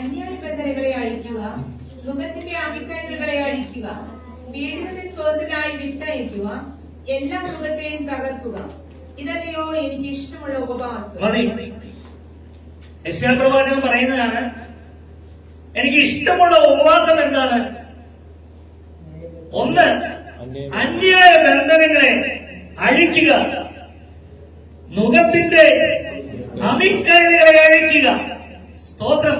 അന്യായ ബന്ധനങ്ങളെ അഴിക്കുക, മുഖത്തിന്റെ അഭിക്കയറുകളെ അഴിക്കുക, പീഡിതത്തെ സ്വതന്ത്രനായി വിട്ടയക്കുക, എല്ലാ മുഖത്തെയും തകർക്കുക. ഇതല്ലയോ എനിക്ക് ഇഷ്ടമുള്ള ഉപവാസം. യെശയ്യാ പ്രവാചകൻ പറയുന്നതാണ്, എനിക്ക് ഇഷ്ടമുള്ള ഉപവാസം എന്താണ്? ഒന്ന്, അന്യായ ബന്ധനങ്ങളെ അഴിക്കുക, മുഖത്തിന്റെ അഭിക്കയറുകളെ അഴിക്കുക. സ്തോത്രം.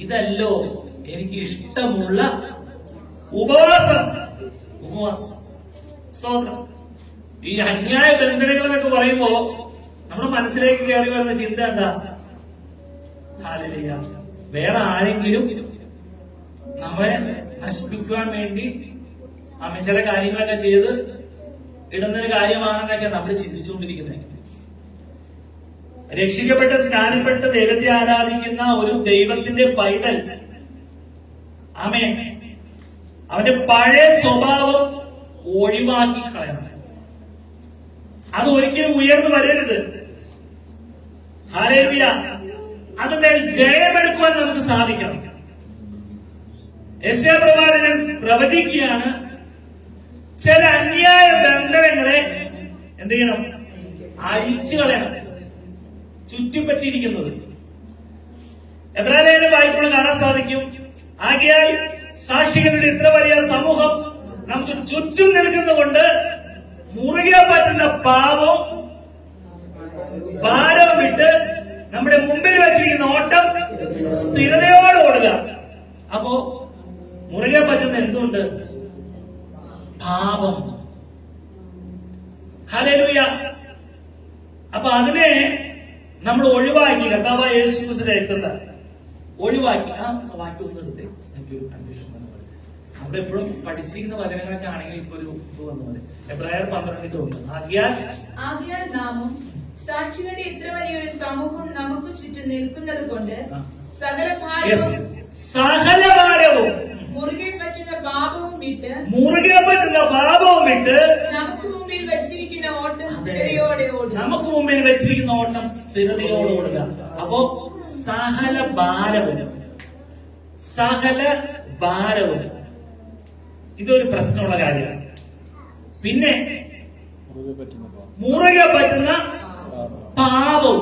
ഇതല്ലോ എനിക്ക് ഇഷ്ടമുള്ള ഉപവാസം. ഉപവാസം. സ്തോത്രം. ഈ അന്യായ ബന്ധനങ്ങൾ എന്നൊക്കെ പറയുമ്പോ നമ്മുടെ മനസ്സിലേക്ക് കയറി വരുന്ന ചിന്ത എന്താ? ഹല്ലേലൂയ, വേറെ ആരെങ്കിലും നമ്മളെ നശിപ്പിക്കുവാൻ വേണ്ടി ചില കാര്യങ്ങളൊക്കെ ചെയ്ത് ഇടുന്നൊരു കാര്യമാണെന്നൊക്കെ നമ്മൾ ചിന്തിച്ചുകൊണ്ടിരിക്കുന്നത്. രക്ഷിക്കപ്പെട്ട് സ്നാനപ്പെട്ട് ദൈവത്തെ ആരാധിക്കുന്ന ഒരു ദൈവത്തിന്റെ പൈതൽ ആമേൻ അവന്റെ പഴയ സ്വഭാവം ഒഴിവാക്കി കളയണം. അത് ഒരിക്കലും ഉയർന്നു വരരുത്. ഹല്ലേലൂയ. അതുമേൽ ജയമെടുക്കുവാൻ നമുക്ക് സാധിക്കണം. യെശയ്യാ പ്രവാചകൻ പ്രവചിക്കുകയാണ്, ചില അന്യായ ബന്ധനങ്ങളെ എന്ത് ചെയ്യണം? അഴിച്ചു കളയണം. ചുറ്റിപ്പറ്റിയിരിക്കുന്നത് എബ്രായരുടെ വായ്പകൾ കാണാൻ സാധിക്കും. ആകയാൽ സാക്ഷികളുടെ ഇത്ര വലിയ സമൂഹം നമുക്ക് ചുറ്റും നിൽക്കുന്നതുകൊണ്ട് മുറുകെ പറ്റുന്ന ഭാരം വിട്ട് നമ്മുടെ മുമ്പിൽ വെച്ചിരിക്കുന്ന ഓട്ടം സ്ഥിരതയോടെ ഓടുക. അപ്പോ മുറുകെ പറ്റുന്ന എന്തുണ്ട്? പാപം. ഹല്ലേലൂയ. അപ്പൊ അതിനെ നമ്മൾ ഒഴിവാക്കി. കർത്താവായ യേശു ക്രിസ്തുവിന്റെ രക്തത്താൽ ഒഴിവാക്കി. ആ വാക്യം ഒന്ന് എടുത്തേ. എനിക്കൊരു കൺഫ്യൂഷൻ വന്നത്. നമ്മളെപ്പോഴും പഠിച്ചിരിക്കുന്ന വചനങ്ങളൊക്കെ ആണെങ്കിൽ ഇപ്പൊ ഒരു ഇത് വന്നത് എബ്രായർ 12:1. ആകയാൽ നാമും സാക്ഷികളുടെ ഇത്ര വലിയൊരു സമൂഹം നമുക്ക് ചുറ്റും നിൽക്കുന്നത് കൊണ്ട് സകല ഭാരവും മുറുകെ പറ്റുന്ന പാപവും വിട്ട് നമുക്ക് മുമ്പിൽ വെച്ചിരിക്കുന്ന ഓട്ടം സ്ഥിരതയോടെ ഓടുക. നമുക്ക് മുമ്പിൽ വെച്ചിരിക്കുന്ന ഓട്ടം സ്ഥിരതയോടെ ഓടുക. അപ്പോ സകല ഭാരവും ഇതൊരു പ്രശ്നമുള്ള കാര്യമാണ്. പിന്നെ മുറുകെ പറ്റുന്ന പാപവും.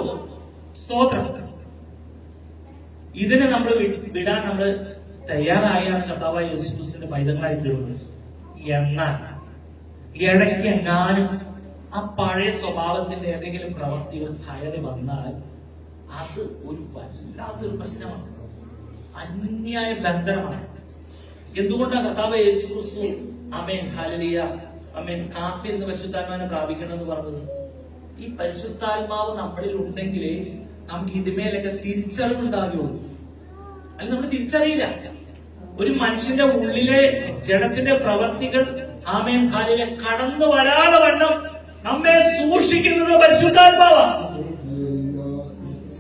സ്തോത്രം. ഇതിനെ നമ്മൾ വിടാൻ നമ്മൾ തയ്യാറായാണ് കർത്താവായ യേശു ക്രിസ്തുവിന്റെ പൈതങ്ങളായി തീർന്നത്. എന്നാൽ ഇടയ്ക്ക് എങ്ങാനും ആ പഴയ സ്വഭാവത്തിന്റെ ഏതെങ്കിലും പ്രവൃത്തികൾ കയറി വന്നാൽ അത് ഒരു വല്ലാത്തൊരു പ്രശ്നമാണ്. അന്യായ ബന്ധനമാണ്. എന്തുകൊണ്ടാണ് കർത്താവായ യേശു ക്രിസ്തു ആമേൻ ഹല്ലേലൂയ ആമേൻ കാത്തിരുന്ന് പരിശുദ്ധാത്മാവിനെ പ്രാപിക്കണം എന്ന് പറഞ്ഞത്? ഈ പരിശുദ്ധാത്മാവ് നമ്മളിൽ ഉണ്ടെങ്കിലേ നമുക്ക് ഇതിന്മേലൊക്കെ തിരിച്ചറിവുണ്ടാകുകയുള്ളൂ. അല്ലെങ്കിൽ നമ്മൾ തിരിച്ചറിയില്ല. ഒരു മനുഷ്യന്റെ ഉള്ളിലെ ജഡത്തിന്റെ പ്രവർത്തികൾ ആമേൻ ഹല്ലേലൂയ കടന്നു വരാതെ വണ്ണം നമ്മെ സൂക്ഷിക്കുന്നത് പരിശുദ്ധാത്മാവാണ്.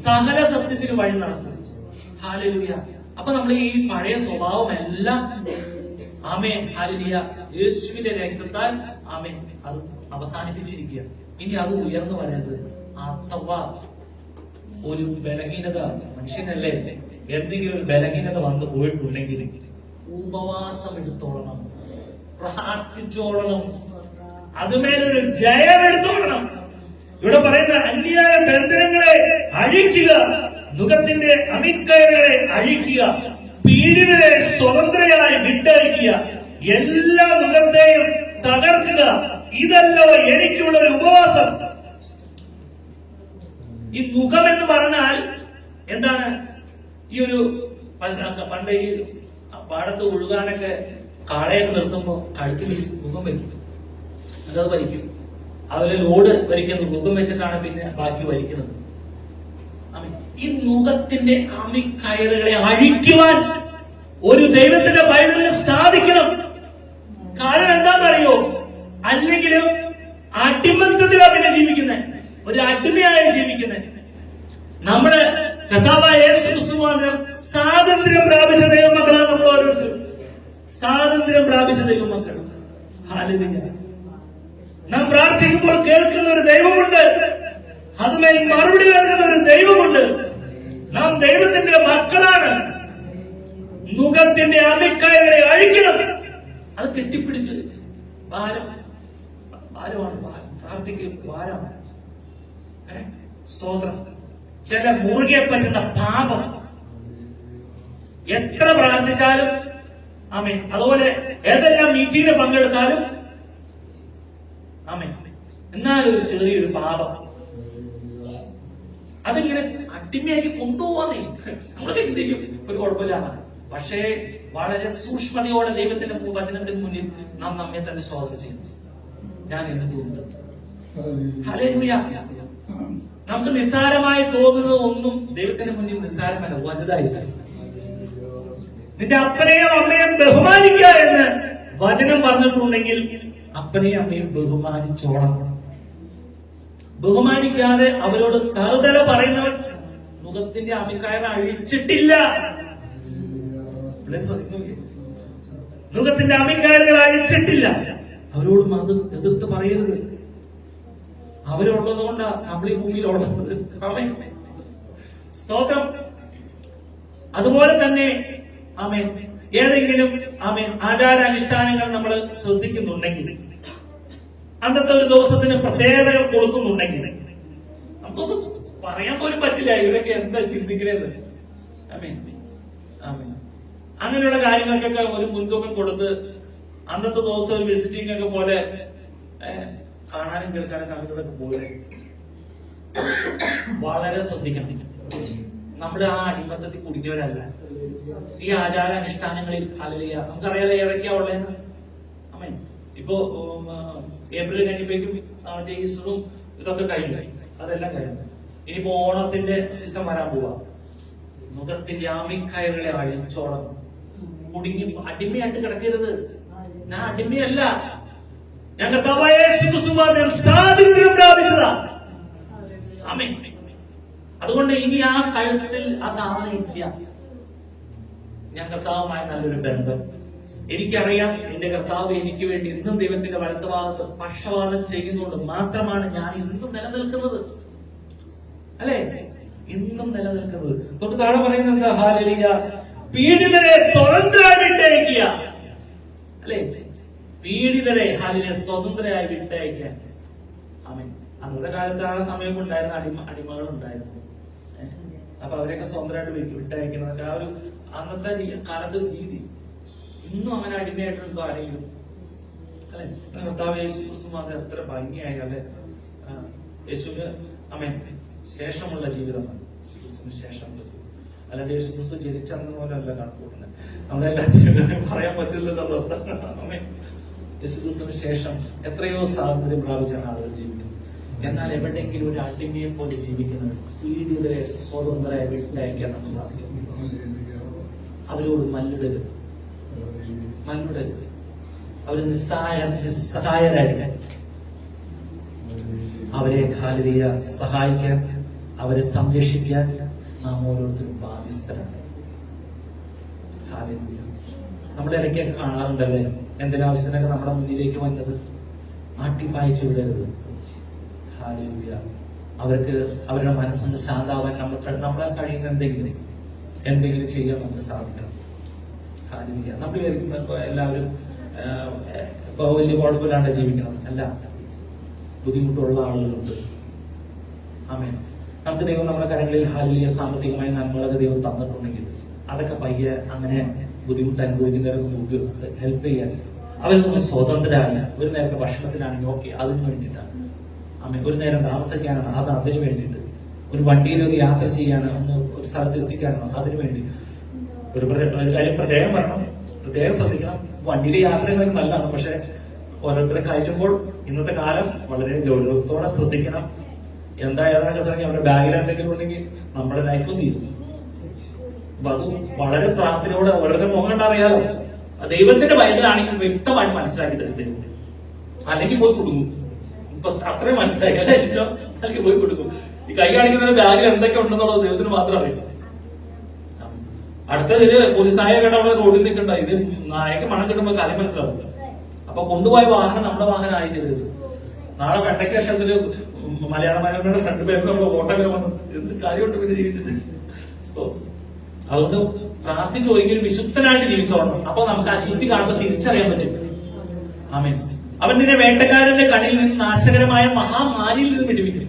സകല സത്യത്തിന് വഴി നടത്തും. ഹല്ലേലൂയ. അപ്പൊ നമ്മൾ ഈ പഴയ സ്വഭാവം എല്ലാം ആമേൻ ഹല്ലേലൂയ യേശുവിന്റെ രക്തത്താൽ ആമേൻ അത് അവസാനിപ്പിച്ചിരിക്കുക. ഇനി അത് ഉയർന്നു വരരുത്. അഥവാ ഒരു ബലഹീനത, മനുഷ്യനല്ലേ, എന്തെങ്കിലും ഒരു ബലഹീനത വന്നു പോയിട്ടുണ്ടെങ്കിൽ ഉപവാസം എടുത്തോളണം, പ്രാർത്ഥിച്ചോളണം, അതുമേലൊരു ജയമെടുത്തോളണം. ഇവിടെ പറയുന്ന അന്യായ ബന്ധനങ്ങളെ അഴിക്കുക, മുഖത്തിന്റെ അമിക്കയറുകളെ അഴിക്കുക, പീഡിതരെ സ്വതന്ത്രയായി വിട്ടയക്കുക, എല്ലാ മുഖത്തെയും തകർക്കുക. ഇതല്ലോ എനിക്കുള്ള ഒരു ഉപവാസം. ഈ മുഖം എന്ന് പറഞ്ഞാൽ എന്താണ്? ഈ ഒരു പണ്ട് ഈ പാടത്ത് ഒഴുകാനൊക്കെ കാളയൊക്കെ നിർത്തുമ്പോ കഴുത്തിൽ മുഖം വയ്ക്കും, അത് വലിക്കും. അതുപോലെ ലോഡ് വലിക്കുന്നത് മുഖം വെച്ചിട്ടാണ് പിന്നെ ബാക്കി വലിക്കുന്നത്. ഈ മുഖത്തിന്റെ അമിക്കയറുകളെ അഴിക്കുവാൻ ഒരു ദൈവത്തിന്റെ പൈതലിന് സാധിക്കണം. കാരണം എന്താണെന്നറിയോ? അല്ലെങ്കിലും അടിമത്തത്തിലാണ് പിന്നെ ജീവിക്കുന്നത്, ഒരു അടിമയായി ജീവിക്കുന്നത്. നമ്മുടെ കർത്താവായ യേശു ക്രിസ്തു മാത്രം സ്വാതന്ത്ര്യം പ്രാപിച്ച ദൈവമക്കളാണ് നമ്മൾ ഓരോരുത്തരും. സ്വാതന്ത്ര്യം പ്രാപിച്ച ദൈവമക്കൾ. ഹല്ലേലൂയ. നാം പ്രാർത്ഥിക്കുമ്പോൾ കേൾക്കുന്ന ഒരു ദൈവമുണ്ട്, അതുമേൽ മറുപടി നൽകുന്ന ഒരു ദൈവമുണ്ട്. നാം ദൈവത്തിന്റെ മക്കളാണ്. നുകത്തിന്റെ അമിക്കായകളെ അഴിക്കണം. അത് കെട്ടിപ്പിടിച്ച് ഭാരമാണ്, പ്രാർത്ഥിക്കും, ഭാരമാണ്. സ്തോത്രം. ചില മുറുകെ പറ്റുന്ന പാപം എത്ര പ്രാർത്ഥിച്ചാലും, ആമേൻ, അതുപോലെ ഏതെല്ലാം മീറ്റിംഗിൽ പങ്കെടുത്താലും, ആമേൻ, എന്നാലും ഒരു ചെറിയൊരു പാപം അതിങ്ങനെ അടിമയാക്കി കൊണ്ടുപോകാന്നേ നമ്മളൊക്കെ ചിന്തിക്കും ഒരു കുഴപ്പമില്ല. പക്ഷേ വളരെ സൂക്ഷ്മതയോടെ ദൈവത്തിന്റെ വചനത്തിന് മുന്നിൽ നാം നമ്മെ തന്നെ ശോധന ചെയ്യും. ഞാൻ എന്ന് തോന്നുന്നു. ഹല്ലേലൂയ. നമുക്ക് നിസ്സാരമായി തോന്നുന്നത് ഒന്നും ദൈവത്തിന്റെ മുന്നിൽ നിസ്സാരമല്ല, വലുതായില്ല. നിന്റെ അപ്പനെയും അമ്മയും ബഹുമാനിക്കുക എന്ന് വചനം പറഞ്ഞിട്ടുണ്ടെങ്കിൽ അപ്പനെയും അമ്മയും ബഹുമാനിച്ചോണം. ബഹുമാനിക്കാതെ അവരോട് തറുതല പറയുന്നവൻ മുഖത്തിന്റെ അമിക്കായർ അഴിച്ചിട്ടില്ല. മുഖത്തിന്റെ അമിക്കായറുകൾ അഴിച്ചിട്ടില്ല. അവരോടും അത് എതിർത്ത് പറയരുത്. അവരുള്ളത് കൊണ്ടാ നമ്മൾ ഈ ഭൂമിയിൽ ഉള്ളത്. സ്തോത്രം. അതുപോലെ തന്നെ ആമേൻ, ഏതെങ്കിലും ആമേൻ ആചാരാനുഷ്ഠാനങ്ങൾ നമ്മൾ ശ്രദ്ധിക്കുന്നുണ്ടെങ്കിൽ, അന്നത്തെ ഒരു ദിവസത്തിന് പ്രത്യേകതകൾ കൊടുക്കുന്നുണ്ടെങ്കിൽ, നമുക്കത് പറയാൻ പോലും പറ്റില്ല ഇവരൊക്കെ എന്താ ചിന്തിക്കണേന്ന്. ആമേൻ, ആമേൻ. അങ്ങനെയുള്ള കാര്യങ്ങൾക്കൊക്കെ ഒരു മുൻതൂക്കം കൊടുത്ത് അന്നത്തെ ദിവസം ഒരു വിസിറ്റിംഗ് ഒക്കെ പോലെ കാണാനും കേൾക്കാനും അങ്ങനെയൊക്കെ പോലെ വളരെ ശ്രദ്ധിക്കണം. നമ്മുടെ ആ അടിമത്തത്തിൽ കുടുങ്ങിയവരല്ല. ഈ ആചാരാനുഷ്ഠാനങ്ങളിൽ ഹല്ലേലൂയ. നമുക്കറിയാലോ ഏതൊക്കെയാ ഉള്ളതെന്ന്. ആമേൻ. ഇപ്പോ ഏപ്രിൽ കഴിയുമ്പോഴേക്കും അവന്റെ ഈസ്റ്ററും ഇതൊക്കെ കഴിഞ്ഞു, അതെല്ലാം കഴിഞ്ഞു. ഇനിയിപ്പോ ഓണത്തിന്റെ സീസൺ വരാൻ പോവാ. മുഖത്തിന്റെ ആമിക്കയറുകളെ അഴിച്ചോളം. കുടുങ്ങി അടിമയായിട്ട് കിടക്കരുത്. ഞാൻ അടിമയല്ല, ഞാൻ കർത്താവായ യേശുക്രിസ്തുവിൽ സ്വാതന്ത്ര്യം പ്രാപിച്ചതാ. ആമേൻ. അതുകൊണ്ട് ഇനി ആ കഴുത്തിൽ ആ സാധനം ഇല്ല. ഞാൻ കർത്താവുമായി നല്ലൊരു ബന്ധം. എനിക്കറിയാം എന്റെ കർത്താവ് എനിക്ക് വേണ്ടി ഇന്നും ദൈവത്തിന്റെ വലത്തുഭാഗത്ത് പക്ഷപാതം ചെയ്യുന്നതുകൊണ്ട് മാത്രമാണ് ഞാൻ ഇന്നും നിലനിൽക്കുന്നത്. അല്ലെ, ഇന്നും നിലനിൽക്കുന്നത്. തൊട്ട് താഴെ പറയുന്നത് എന്താ? ഹല്ലേലൂയ. പീഡിതരെ സ്വതന്ത്രരായി വിട്ടയക്കുക. അല്ലെ, പീഡിതരെ ഹല്ലേലൂയ സ്വതന്ത്രരായി വിട്ടയക്കുക. ആമേൻ. അന്നത്തെ കാലത്ത് ആ സമയം ഉണ്ടായിരുന്ന അടിമകൾ ഉണ്ടായിരുന്നു. അപ്പൊ അവരെയൊക്കെ സ്വന്തമായിട്ട് വിട്ടയക്കുന്നത് ആ ഒരു അന്നത്തെ കാലത്ത് രീതി. ഇന്നും അങ്ങനെ അടിമയായിട്ടുണ്ടോ ആരെങ്കിലും? അല്ലെ, കർത്താവ് യേശു ക്രിസ്തു മാത്രം എത്ര ഭംഗിയായി അല്ലെ. യേശുവിന് ആമേൻ ശേഷമുള്ള ജീവിതമാണ്. യേശുക്രിസ്തുവിന് ശേഷമുള്ള ജീവിതം. അല്ലാതെ യേശു ക്രിസ്തു ജനിച്ചെന്ന പോലെ അല്ല കണക്കൂട്ടുന്നത്. നമ്മളെല്ലാത്തിനും പറയാൻ പറ്റില്ലല്ലോ. ആമേൻ. യേശുക്രിസ്തുവിന് ശേഷം എത്രയോ സ്വാതന്ത്ര്യം പ്രാപിച്ചാണ് ആളുകൾ ജീവിക്കുന്നത്. എന്നാൽ എവിടെയെങ്കിലും ഒരു അടിമയെ പോലെ ജീവിക്കുന്നത് പീഡിതരെ സ്വതന്ത്രരെ വിട്ടയക്കാൻ നമുക്ക് സാധിക്കും. അവരോട് മല്ലിടരുത്. അവര് നിസ്സഹായരായിരിക്കാൻ, അവരെ ഹല്ലേലൂയ സഹായിക്കാൻ, അവരെ സംരക്ഷിക്കാൻ നാം ഓരോരുത്തരും ബാധ്യസ്ഥരാണ്. ഹല്ലേലൂയ. നമ്മുടെ ഇടയ്ക്കൊക്കെ കാണാറുണ്ടല്ലേ എന്തിനാവശ്യത്തിനൊക്കെ നമ്മുടെ മുന്നിലേക്ക് വന്നത് ആട്ടിപ്പായച്ചു വിടരുത്. ഹല്ലേലൂയ. അവർക്ക് അവരുടെ മനസ്സൊന്ന് ശാന്താവാൻ നമ്മളെ കഴിയുന്ന എന്തെങ്കിലും ചെയ്യാൻ നമുക്ക് സാധിക്കണം. ഹല്ലേലൂയ. നമ്മൾ വിചാരിക്കുമ്പോ എല്ലാവരും ഇപ്പൊ വലിയ കുഴപ്പമില്ലാണ്ട് ജീവിക്കണം. അല്ല, ബുദ്ധിമുട്ടുള്ള ആളുകളുണ്ട്. ആമേൻ. നമുക്ക് ദൈവം നമ്മുടെ കരങ്ങളിൽ ഹല്ലേലൂയ സാമ്പത്തികമായി നന്മകളൊക്കെ ദൈവം തന്നിട്ടുണ്ടെങ്കിൽ അതൊക്കെ പയ്യെ അങ്ങനെ ബുദ്ധിമുട്ട് അനുഭവിക്കുന്നവർക്ക് നമുക്ക് ഹെൽപ്പ് ചെയ്യാൻ, അവരിൽ നിന്ന് സ്വതന്ത്രരായ ഒരു നേരത്തെ ഭക്ഷണത്തിനാണെങ്കിൽ ഓക്കെ, അതിന് വേണ്ടിയിട്ടാണ്. ആമേൻ. ഒരു നേരം താമസിക്കാനാണ്, അത് അതിന് വേണ്ടിയിട്ട്. ഒരു വണ്ടിയിൽ ഒരു യാത്ര ചെയ്യാനോ, ഒന്ന് ഒരു സ്ഥലത്ത് എത്തിക്കാനോ, അതിനു വേണ്ടി. ഒരു കാര്യം പ്രത്യേകം പറയണം, പ്രത്യേകം ശ്രദ്ധിക്കണം. വണ്ടിയിലെ യാത്രകളൊക്കെ നല്ലതാണ്, പക്ഷെ ഓരോരുത്തരെ കയറ്റുമ്പോൾ ഇന്നത്തെ കാലം വളരെ ഗൗരവത്തോടെ ശ്രദ്ധിക്കണം. എന്താ ഏതാണ്ട് സ്ഥലം അവരുടെ ബാഗിൽ എന്തെങ്കിലും ഉണ്ടെങ്കിൽ നമ്മുടെ ലൈഫ് തീരും. അപ്പൊ അത് വളരെ പ്രാർത്ഥനയോടെ ഓരോരുത്തർ മുഖം കണ്ടറിയാലോ. ദൈവത്തിന്റെ ബൈബിളാണെങ്കിൽ വ്യക്തമായിട്ട് മനസ്സിലാക്കി തരും. അല്ലെങ്കിൽ പോയി കൊടുക്കും. ഇപ്പൊ അത്രയും മനസ്സിലാക്കി അല്ലെങ്കിൽ പോയി കൊടുക്കും. ഈ കൈ കാണിക്കുന്നതിന് ബാഗിൽ എന്തൊക്കെ ഉണ്ടെന്നുള്ളത് ദൈവത്തിന് മാത്രം അറിയില്ല. അടുത്തതില് പോലീസ് നായ കേട്ട അവിടെ റോഡിൽ നിൽക്കണ്ട, ഇത് നായക്ക് മണം കിട്ടുമ്പോ കാര്യം മനസ്സിലാവും. അപ്പൊ കൊണ്ടുപോയ വാഹനം നമ്മുടെ വാഹനം ആയി തരുത്. നാളെ കണ്ടക്ടേഷത്തില് മലയാള മനോരമയുടെ ഫ്രണ്ട് പേപ്പർ നമ്മൾ ഓട്ടോഗ്രാഫ് വന്നു എന്ത് കാര്യമുണ്ട് പിന്നെ ജീവിച്ചിട്ട്. അതുകൊണ്ട് പ്രാർത്ഥിച്ച് ഒരിക്കലും വിശുദ്ധനായിട്ട് ജീവിച്ചോളണം. അപ്പൊ നമുക്ക് ആ ശുദ്ധി കാണുമ്പോൾ തിരിച്ചറിയാൻ പറ്റും. ആമേൻ. അവൻ നിന്നെ വേട്ടക്കാരന്റെ കണ്ണിൽ നിന്ന് നാശകരമായ മഹാമാരിയിൽ നിന്ന് വിടുവിക്കും.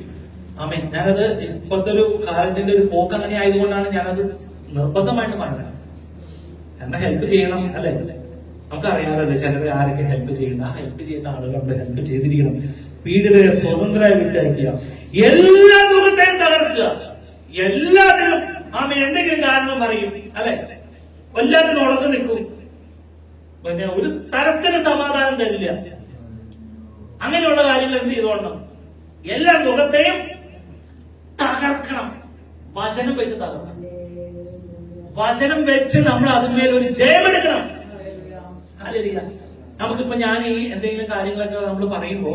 ആമേൻ. ഞാനത് ഇപ്പോഴത്തെ ഒരു കാലത്തിന്റെ ഒരു പോക്ക് അങ്ങനെ ആയതുകൊണ്ടാണ് ഞാനത് നിർബന്ധമായിട്ട് പറഞ്ഞത്. എന്നെ ഹെൽപ്പ് ചെയ്യണം അല്ലെ? നമുക്കറിയാമല്ലോ ചിലർ ആരൊക്കെ ഹെൽപ്പ് ചെയ്യണം. ആ ഹെൽപ്പ് ചെയ്യുന്ന ആളുകൾ നമ്മുടെ ഹെൽപ്പ് ചെയ്തിരിക്കണം. പീഡിതരെ സ്വതന്ത്രമായി വിട്ടയക്കുക, എല്ലാ മുഖത്തെയും തകർക്കുക, എല്ലാത്തിനും ആമേൻ എന്തെങ്കിലും കാരണം പറയും അല്ലെ? എല്ലാത്തിനും ഉടക്ക് നിൽക്കും. പിന്നെ ഒരു തരത്തിന് സമാധാനം തരില്ല. അങ്ങനെയുള്ള കാര്യങ്ങൾ എന്ത് ചെയ്തോളണം? എല്ലാ മുഖത്തെയും തകർക്കണം. വചനം വെച്ച് തകർക്കണം. വചനം വെച്ച് നമ്മൾ അതിന്മേൽ ഒരു ജയമെടുക്കണം. ഹല്ലേലൂയ. നമുക്കിപ്പോ ഞാൻ ഈ എന്തെങ്കിലും കാര്യങ്ങളൊക്കെ നമ്മൾ പറയുമ്പോ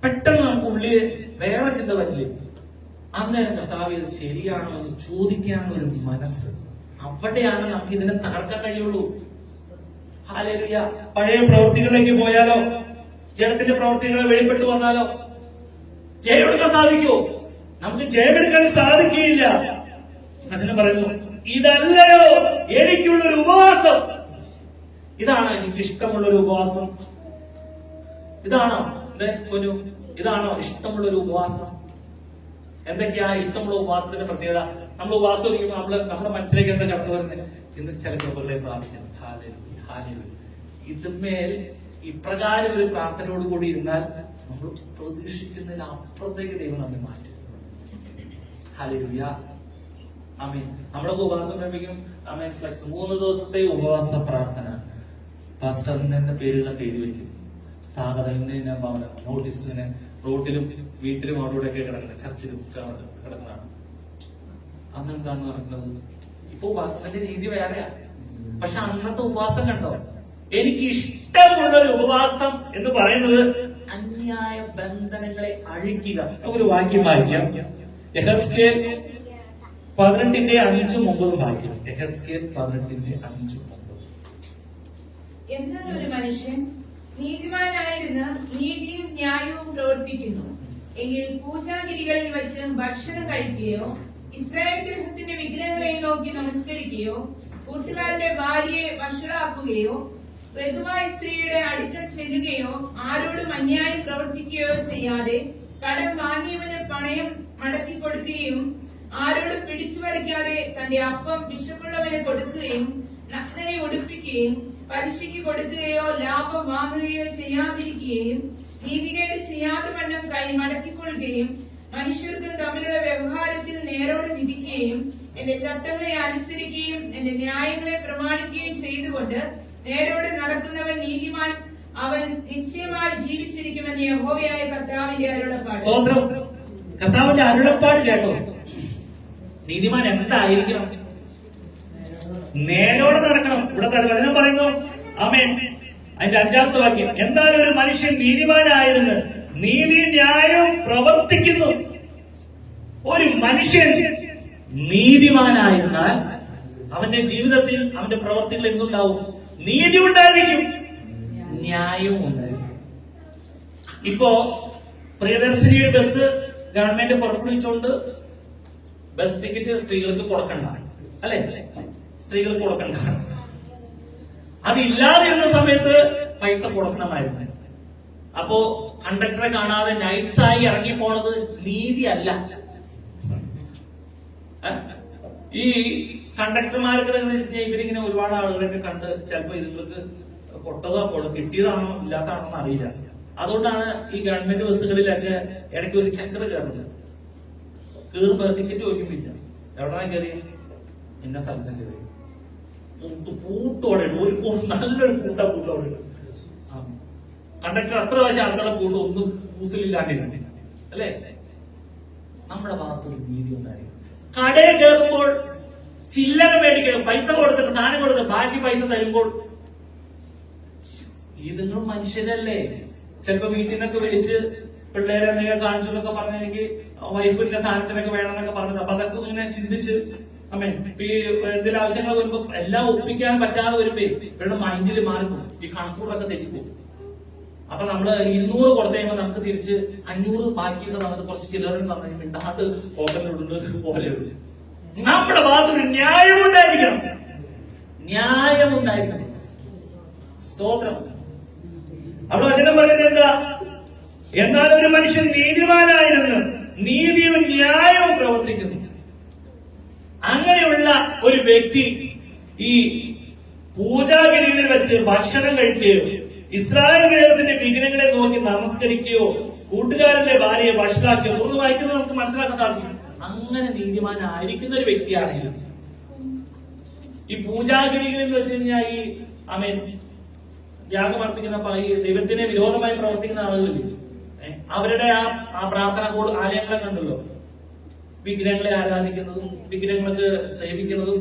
പെട്ടെന്ന് നമുക്ക് ഉള്ളിൽ വേറെ ചിന്ത വരില്ലേ? അന്നേരം കർത്താവ് ഇത് ശരിയാണോ എന്ന് ചോദിക്കാനുള്ള ഒരു മനസ്സ്, അവിടെയാണ് നമുക്ക് ഇതിനെ തകർക്കാൻ കഴിയുള്ളൂ. ഹല്ലേലൂയ. പഴയ പ്രവൃത്തികളിലേക്ക് പോയാലോ, ജഡത്തിന്റെ പ്രവൃത്തികളെ വെളിപ്പെട്ടു വന്നാലോ ജയമെടുക്കാൻ സാധിക്കുമോ? നമുക്ക് ജയമെടുക്കാൻ സാധിക്കുകയില്ല. വചനം പറയുന്നു, ഇതല്ലയോ എനിക്കുള്ളൊരു ഉപവാസം. ഇതാണോ എനിക്ക് ഇഷ്ടമുള്ളൊരു ഉപവാസം? ഇതാണോ ഇതാണോ ഇഷ്ടമുള്ളൊരു ഉപവാസം? എന്തൊക്കെയാ ഇഷ്ടമുള്ള ഉപവാസത്തിന്റെ പ്രത്യേകത? നമ്മൾ ഉപവാസം ഇരിക്കുമ്പോൾ നമ്മുടെ മനസ്സിലേക്ക് എന്താ കടന്നു വരുന്നത്? ഇന്ന് ചില കൃപകളെ പ്രാർത്ഥിക്കണം. ഇതുമേൽ ഇപ്രകാരം ഒരു പ്രാർത്ഥനയോടുകൂടി ഇരുന്നാൽ നമ്മൾ പ്രതീക്ഷിക്കുന്നതിൽ അപ്പുറത്തേക്ക് ദൈവം നമ്മെ മാറ്റി. ഹല്ലേലൂയ. ആമേൻ. നമ്മളൊക്കെ ഉപവാസം ലഭിക്കും. ആമേൻ. ഫ്ലെക്സ് 3 ദിവസത്തെ ഉപവാസ പ്രാർത്ഥന പാസ്റ്ററിന്റെ പേരുകളൊക്കെ എഴുതി വെക്കും. സാധാരണ ഭവനം നോട്ടീസിന് റോട്ടിലും വീട്ടിലും അവിടെയൊക്കെ കിടക്കുന്നത്, ചർച്ചിലും കിടക്കുന്നതാണ്. അന്നെന്താണ് നടക്കുന്നത്? ഇപ്പൊ ഉപവാസത്തിന്റെ രീതി വേറെയാണ്. പക്ഷെ അന്നത്തെ ഉപവാസം കണ്ടോ? എനിക്ക് ഇഷ്ടമുള്ള ഒരു ഉപവാസം എന്ന് പറയുന്നത് അന്യായ ബന്ധനങ്ങളെ അഴിക്കുക. ഒരു വാക്യം വായിക്കാം. യെഹെസ്കേൽ 18:5-9 വാക്യം. യെഹെസ്കേൽ 18:5-9. എന്നാൽ ഒരു മനുഷ്യൻ നീതിമാനായിരുന്ന് നീതിയും ന്യായവും പ്രവർത്തിക്കുന്നു എങ്കിൽ പൂജാഗിരികളിൽ വെച്ച് ഭക്ഷണം കഴിക്കുകയോ ഇസ്രായേൽ ഗൃഹത്തിന്റെ വിഗ്രഹങ്ങളെ നോക്കി നമസ്കരിക്കുകയോ കൂട്ടുകാരന്റെ ഭാര്യയെ വഷളാക്കുകയോ ഋതുവായ സ്ത്രീയുടെ അടുക്കൽ ചെല്ലുകയോ ആരോടും അന്യായം പ്രവർത്തിക്കുകയോ ചെയ്യാതെ കടം വാങ്ങിയവന് പണയം മടക്കി കൊടുക്കുകയും ആരോടും പിടിച്ചു പറിക്കാതെ തന്റെ അപ്പം വിശപ്പുള്ളവന് കൊടുക്കുകയും നഗ്നനെ ഉടുപ്പിക്കുകയും പലിശയ്ക്ക് കൊടുക്കുകയോ ലാഭം വാങ്ങുകയോ ചെയ്യാതിരിക്കുകയും നീതികേട് ചെയ്യാതെ വണ്ണം കൈ മടക്കിക്കൊള്ളുകയും മനുഷ്യർക്ക് തമ്മിലുള്ള വ്യവഹാരത്തിൽ നേരോട് വിധിക്കുകയും എന്റെ ചട്ടങ്ങളെ അനുസരിക്കുകയും എന്റെ ന്യായങ്ങളെ പ്രമാണിക്കുകയും ചെയ്തുകൊണ്ട് നേരോട് നടക്കുന്നവൻ നീതിമാൻ, അവൻ നിശ്ചയമായി ജീവിച്ചിരിക്കുമെന്ന് യഹോവയായ കർത്താവിന്റെ അരുളപ്പാട്. കർത്താവിന്റെ അരുളപ്പാട് കേട്ടോ. നീതിമാൻ എന്തായിരിക്കണം? നേരോടെ നടക്കണം. ഇവിടെ വചനം പറയുന്നു. ആമേൻ. അതിന്റെ 5-ാമത്തെ വാക്യം, എന്തായാലും ഒരു മനുഷ്യൻ നീതിമാനായിരുന്നു നീതി ന്യായവും പ്രവർത്തിക്കുന്നു. ഒരു മനുഷ്യൻ നീതിമാനായിരുന്നാൽ അവന്റെ ജീവിതത്തിൽ അവന്റെ പ്രവർത്തികൾ എന്തുണ്ടാവും? നീതി ഉണ്ടായിരിക്കും, ന്യായവും ഉണ്ടായിരിക്കും. ഇപ്പോ പ്രിയദർശിനി ബസ് ഗവൺമെന്റ് പുറപ്പെടുവിച്ചുകൊണ്ട് ബസ് ടിക്കറ്റ് സ്ത്രീകൾക്ക് കൊടുക്കണ്ട അല്ലെ? സ്ത്രീകൾക്ക് കൊടുക്കണ്ട. അതില്ലാതിരുന്ന സമയത്ത് പൈസ കൊടുക്കണമായിരുന്നു. അപ്പോ കണ്ടക്ടറെ കാണാതെ നൈസായി ഇറങ്ങിപ്പോണത് നീതിയല്ല. ഈ കണ്ടക്ടർമാരൊക്കെ ഇവരിങ്ങനെ ഒരുപാട് ആളുകളൊക്കെ കണ്ട് ചിലപ്പോ ഇതുങ്ങൾക്ക് പൊട്ടതോ കിട്ടിയതാണോ ഇല്ലാത്തതാണോ എന്ന് അറിയില്ല. അതുകൊണ്ടാണ് ഈ ഗവൺമെന്റ് ബസ്സുകളിലൊക്കെ ഇടയ്ക്ക് ഒരു ചക്കർ കയറുന്നത്. കയറുമ്പോ ടിക്കറ്റ് ചോദിക്കുന്നില്ല. എവിടെയാണ് കയറിയ? എന്നെ സ്ഥലത്തും കയറി പൂട്ടോടെ ഒരു നല്ലൊരു കൂട്ടോടെ കണ്ടക്ടർ അത്ര പ്രാവശ്യം ആൾക്കാരുടെ കൂട്ടം ഒന്നും കൂസലില്ലാണ്ടിരുന്നില്ല അല്ലേ? നമ്മുടെ ഭാഗത്തൊരു നീതി ഉണ്ടായിരുന്നു. കടയിൽ കയറുമ്പോൾ ചില്ലറ മേടിക്കണം, പൈസ കൊടുത്തിട്ട് സാധനം കൊടുത്ത് ബാക്കി പൈസ തരുമ്പോൾ ഇതുങ്ങൾ മനുഷ്യരല്ലേ? ചിലപ്പോ വീട്ടിൽ നിന്നൊക്കെ വിളിച്ച് പിള്ളേരെ എന്തെങ്കിലും കാണിച്ചു എന്നൊക്കെ പറഞ്ഞ എനിക്ക് വൈഫിന്റെ സാധനത്തിനൊക്കെ വേണമെന്നൊക്കെ പറഞ്ഞിട്ട് അപ്പൊ അതൊക്കെ ഇങ്ങനെ ചിന്തിച്ച് ഈ എന്തെങ്കിലും ആവശ്യങ്ങൾ വരുമ്പോ എല്ലാം ഒപ്പിക്കാൻ പറ്റാതെ വരുമ്പോ ഇവരുടെ മൈൻഡിൽ മാറിപ്പോ ഈ കണക്കൂറൊക്കെ തെറ്റിപ്പോകും. അപ്പൊ നമ്മള് 200 കൊടുത്തു കഴിയുമ്പോ നമുക്ക് തിരിച്ച് 500 ബാക്കിയിട്ട് നമുക്ക് കുറച്ച് ചിലറിന് തന്നെ മിണ്ടാണ്ട് പോക്കറ്റിലുണ്ട് പോലെ നമ്മുടെ ഭാഗത്തൊരു ന്യായമുണ്ടായിരിക്കണം. ന്യായമുണ്ടായിരിക്കണം. സ്തോത്രം. അവിടെ വചനം പറയുന്നത് എന്താ? എന്നാൽ ഒരു മനുഷ്യൻ നീതിമാനായിരുന്നു, നീതിയും ന്യായവും പ്രവർത്തിക്കുന്നു. അങ്ങനെയുള്ള ഒരു വ്യക്തി ഈ പൂജാഗിരികളിൽ വെച്ച് ഭക്ഷണം കഴിക്കുകയോ ഇസ്രായേൽ ഗ്രഹത്തിന്റെ വിഗ്രഹങ്ങളെ നോക്കി നമസ്കരിക്കുകയോ കൂട്ടുകാരന്റെ ഭാര്യയെ വഷളാക്കുകയോ തുറന്ന് വായിക്കുന്നത് നമുക്ക് മനസ്സിലാക്കാൻ സാധിക്കും. അങ്ങനെ നീതിമാനായിരിക്കുന്ന ഒരു വ്യക്തിയാണെങ്കിൽ ഈ പൂജാഗിരികളിൽ വെച്ച് കഴിഞ്ഞാൽ ഈ ആമേൻ യാഗമർപ്പിക്കുന്ന ഈ ദൈവത്തിന് വിരോധമായി പ്രവർത്തിക്കുന്ന ആളുകളില്ലേ, അവരുടെ ആ പ്രാർത്ഥന ആലയങ്ങളെ കണ്ടല്ലോ, വിഗ്രഹങ്ങളെ ആരാധിക്കുന്നതും വിഗ്രഹങ്ങൾക്ക് സേവിക്കുന്നതും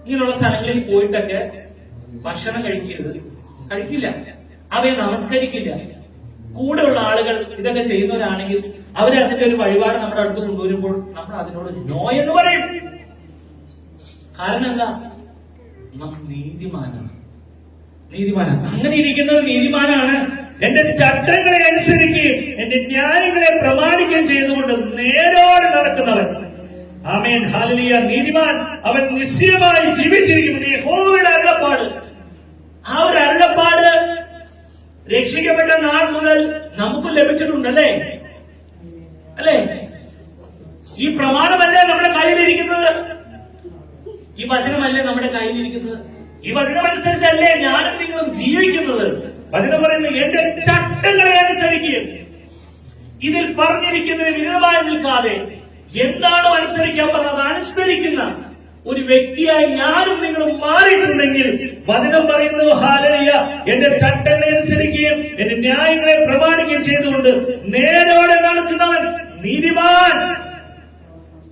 ഇങ്ങനെയുള്ള സ്ഥലങ്ങളിൽ പോയിട്ടൊക്കെ ഭക്ഷണം കഴിക്കില്ല, അവയെ നമസ്കരിക്കില്ല. കൂടെയുള്ള ആളുകൾ ഇതൊക്കെ ചെയ്യുന്നവരാണെങ്കിൽ അവരെ അതിന്റെ ഒരു വഴിപാട് നമ്മുടെ അടുത്ത് കൊണ്ടുവരുമ്പോൾ നമ്മൾ അതിനോട് നോ എന്ന് പറയും. കാരണം എന്താ? നാം നീതിമാനാണ്. അങ്ങനെ ഇരിക്കുന്ന ഒരു നീതിമാനാണ് എന്റെ ചട്ടങ്ങളെ അനുസരിക്കുകയും എന്റെ ന്യായങ്ങളെ പ്രമാണിക്കുകയും ചെയ്തുകൊണ്ട് നേരോടെ നടക്കുന്നവൻ. ആമേൻ, ഹല്ലേലൂയ. നീതിമാൻ അവൻ നിശ്ചയമായി ജീവിച്ചിരിക്കുന്നു. യഹോവയുടെ അരുളപ്പാട്, ആ ഒരു അരുളപ്പാട് രക്ഷിക്കപ്പെട്ട നാൾ മുതൽ നമുക്ക് ലഭിച്ചിട്ടുണ്ടല്ലേ? അല്ലേ? ഈ പ്രമാണമല്ലേ നമ്മുടെ കയ്യിലിരിക്കുന്നത്? ഈ വചനമല്ലേ നമ്മുടെ കയ്യിലിരിക്കുന്നത്? ഈ വചനമനുസരിച്ചല്ലേ ഞാനും നിങ്ങളും ജീവിക്കുന്നത്? വചനം പറയുന്നത് എന്റെ ചട്ടങ്ങളെ അനുസരിക്കുകയും ഇതിൽ പറഞ്ഞിരിക്കുന്നതിന് വിരുദ്ധമായി നിൽക്കാതെ എന്താണോ അനുസരിക്കാൻ പറഞ്ഞത് അനുസരിക്കുന്ന ഒരു വ്യക്തിയായി ഞാനും നിങ്ങളും മാറിയിട്ടുണ്ടെങ്കിൽ വചനം പറയുന്നു, ഹല്ലേലൂയ, എന്റെ ചട്ടങ്ങളെ അനുസരിക്കുകയും എന്റെ ന്യായങ്ങളെ പ്രമാണിക്കുകയും ചെയ്തുകൊണ്ട് നേരോടെ നടക്കുന്നവൻ നീതിമാൻ.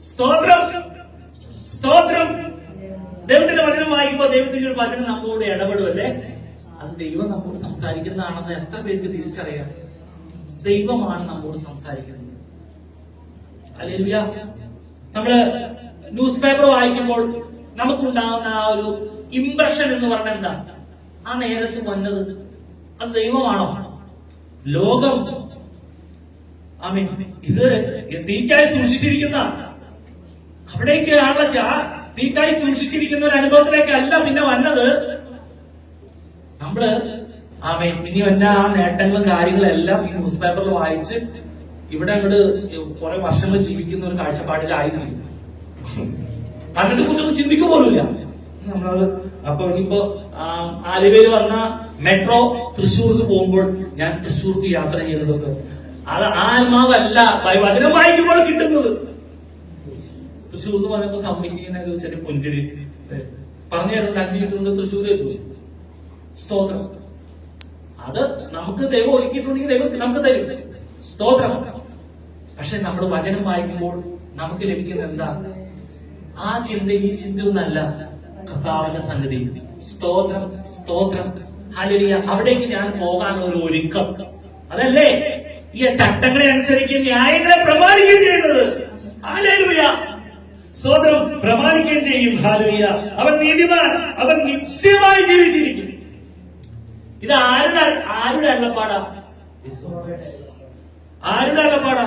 സ്തോത്രം, സ്തോത്രം. ദൈവത്തിന്റെ വചനം വായിക്കുമ്പോൾ ദൈവത്തിന്റെ ഒരു വചനം നമ്മോട് ഇടപെടുമല്ലേ? അത് ദൈവം നമ്മോട് സംസാരിക്കുന്നതാണെന്ന് എത്ര പേർക്ക് തിരിച്ചറിയാം? ദൈവമാണ് നമ്മോട് സംസാരിക്കുന്നത്. ഹല്ലേലൂയ. നമ്മള് ന്യൂസ് പേപ്പർ വായിക്കുമ്പോൾ നമുക്കുണ്ടാകുന്ന ആ ഒരു ഇംപ്രഷൻ എന്ന് പറഞ്ഞാൽ എന്താ? ആ നേരത്ത് വന്നത് അത് ദൈവമാണോ? ലോകം ആമേൻ ഇത് തീക്കായി സൂക്ഷിച്ചിരിക്കുന്ന അവിടേക്ക് തീക്കായി സൂക്ഷിച്ചിരിക്കുന്ന ഒരു അനുഭവത്തിലേക്കല്ല പിന്നെ വന്നത്. നമ്മള് ആമേൻ ഇനി വന്ന ആ നേട്ടങ്ങളും കാര്യങ്ങളെല്ലാം ഈ ന്യൂസ് പേപ്പറിൽ വായിച്ച് ഇവിടെ അങ്ങോട്ട് കുറെ വർഷങ്ങൾ ജീവിക്കുന്ന ഒരു കാഴ്ചപ്പാടിലായിരിക്കും. അതിനെ കുറിച്ചൊന്നും ചിന്തിക്കുക പോലുമില്ല നമ്മളത്. അപ്പൊ ഇനിയിപ്പോ ആലുവയിൽ വന്ന മെട്രോ തൃശ്ശൂർക്ക് പോകുമ്പോൾ ഞാൻ തൃശ്ശൂർക്ക് യാത്ര ചെയ്യുന്നതൊക്കെ അത് ആത്മാവല്ല വചനം വായിക്കുമ്പോൾ കിട്ടുന്നത്. തൃശ്ശൂർക്ക് വന്നപ്പോ സമ്മതിക്കുന്ന ചെറിയ പുഞ്ചിരി പറഞ്ഞു തരുന്നുണ്ട്. 5 മിനിറ്റ് കൊണ്ട് തൃശ്ശൂർ സ്തോത്രം. അത് നമുക്ക് ദൈവം ഒരുക്കിയിട്ടുണ്ടെങ്കിൽ ദൈവം നമുക്ക് തരും. സ്തോത്രം. പക്ഷെ നമ്മൾ വചനം വായിക്കുമ്പോൾ നമുക്ക് ലഭിക്കുന്ന എന്താ? ആ ചിന്ത ഈ ചിന്തയൊന്നല്ല, കർത്താവിന്റെ സന്നിധി. സ്തോത്രം, സ്തോത്രം, ഹല്ലേലൂയ. അവിടേക്ക് ഞാൻ പോകാനുള്ള ഒരു ഒരുക്കം. അതല്ലേ ഈ ചട്ടങ്ങളെ അനുസരിക്കുകയും ന്യായങ്ങളെ പ്രമാണിക്കുകയും ചെയ്യുന്നത്. ഹല്ലേലൂയ. സ്തോത്രം. പ്രമാണിക്കുകയും ചെയ്യും. ഹല്ലേലൂയ. അവൻ നീതിമാൻ, അവൻ നിശ്ചയമായി ജീവിച്ചിരിക്കും. ഇത് ആരുടെ അരുളപ്പാടാ? ആരുടെ അരുളപ്പാടാ?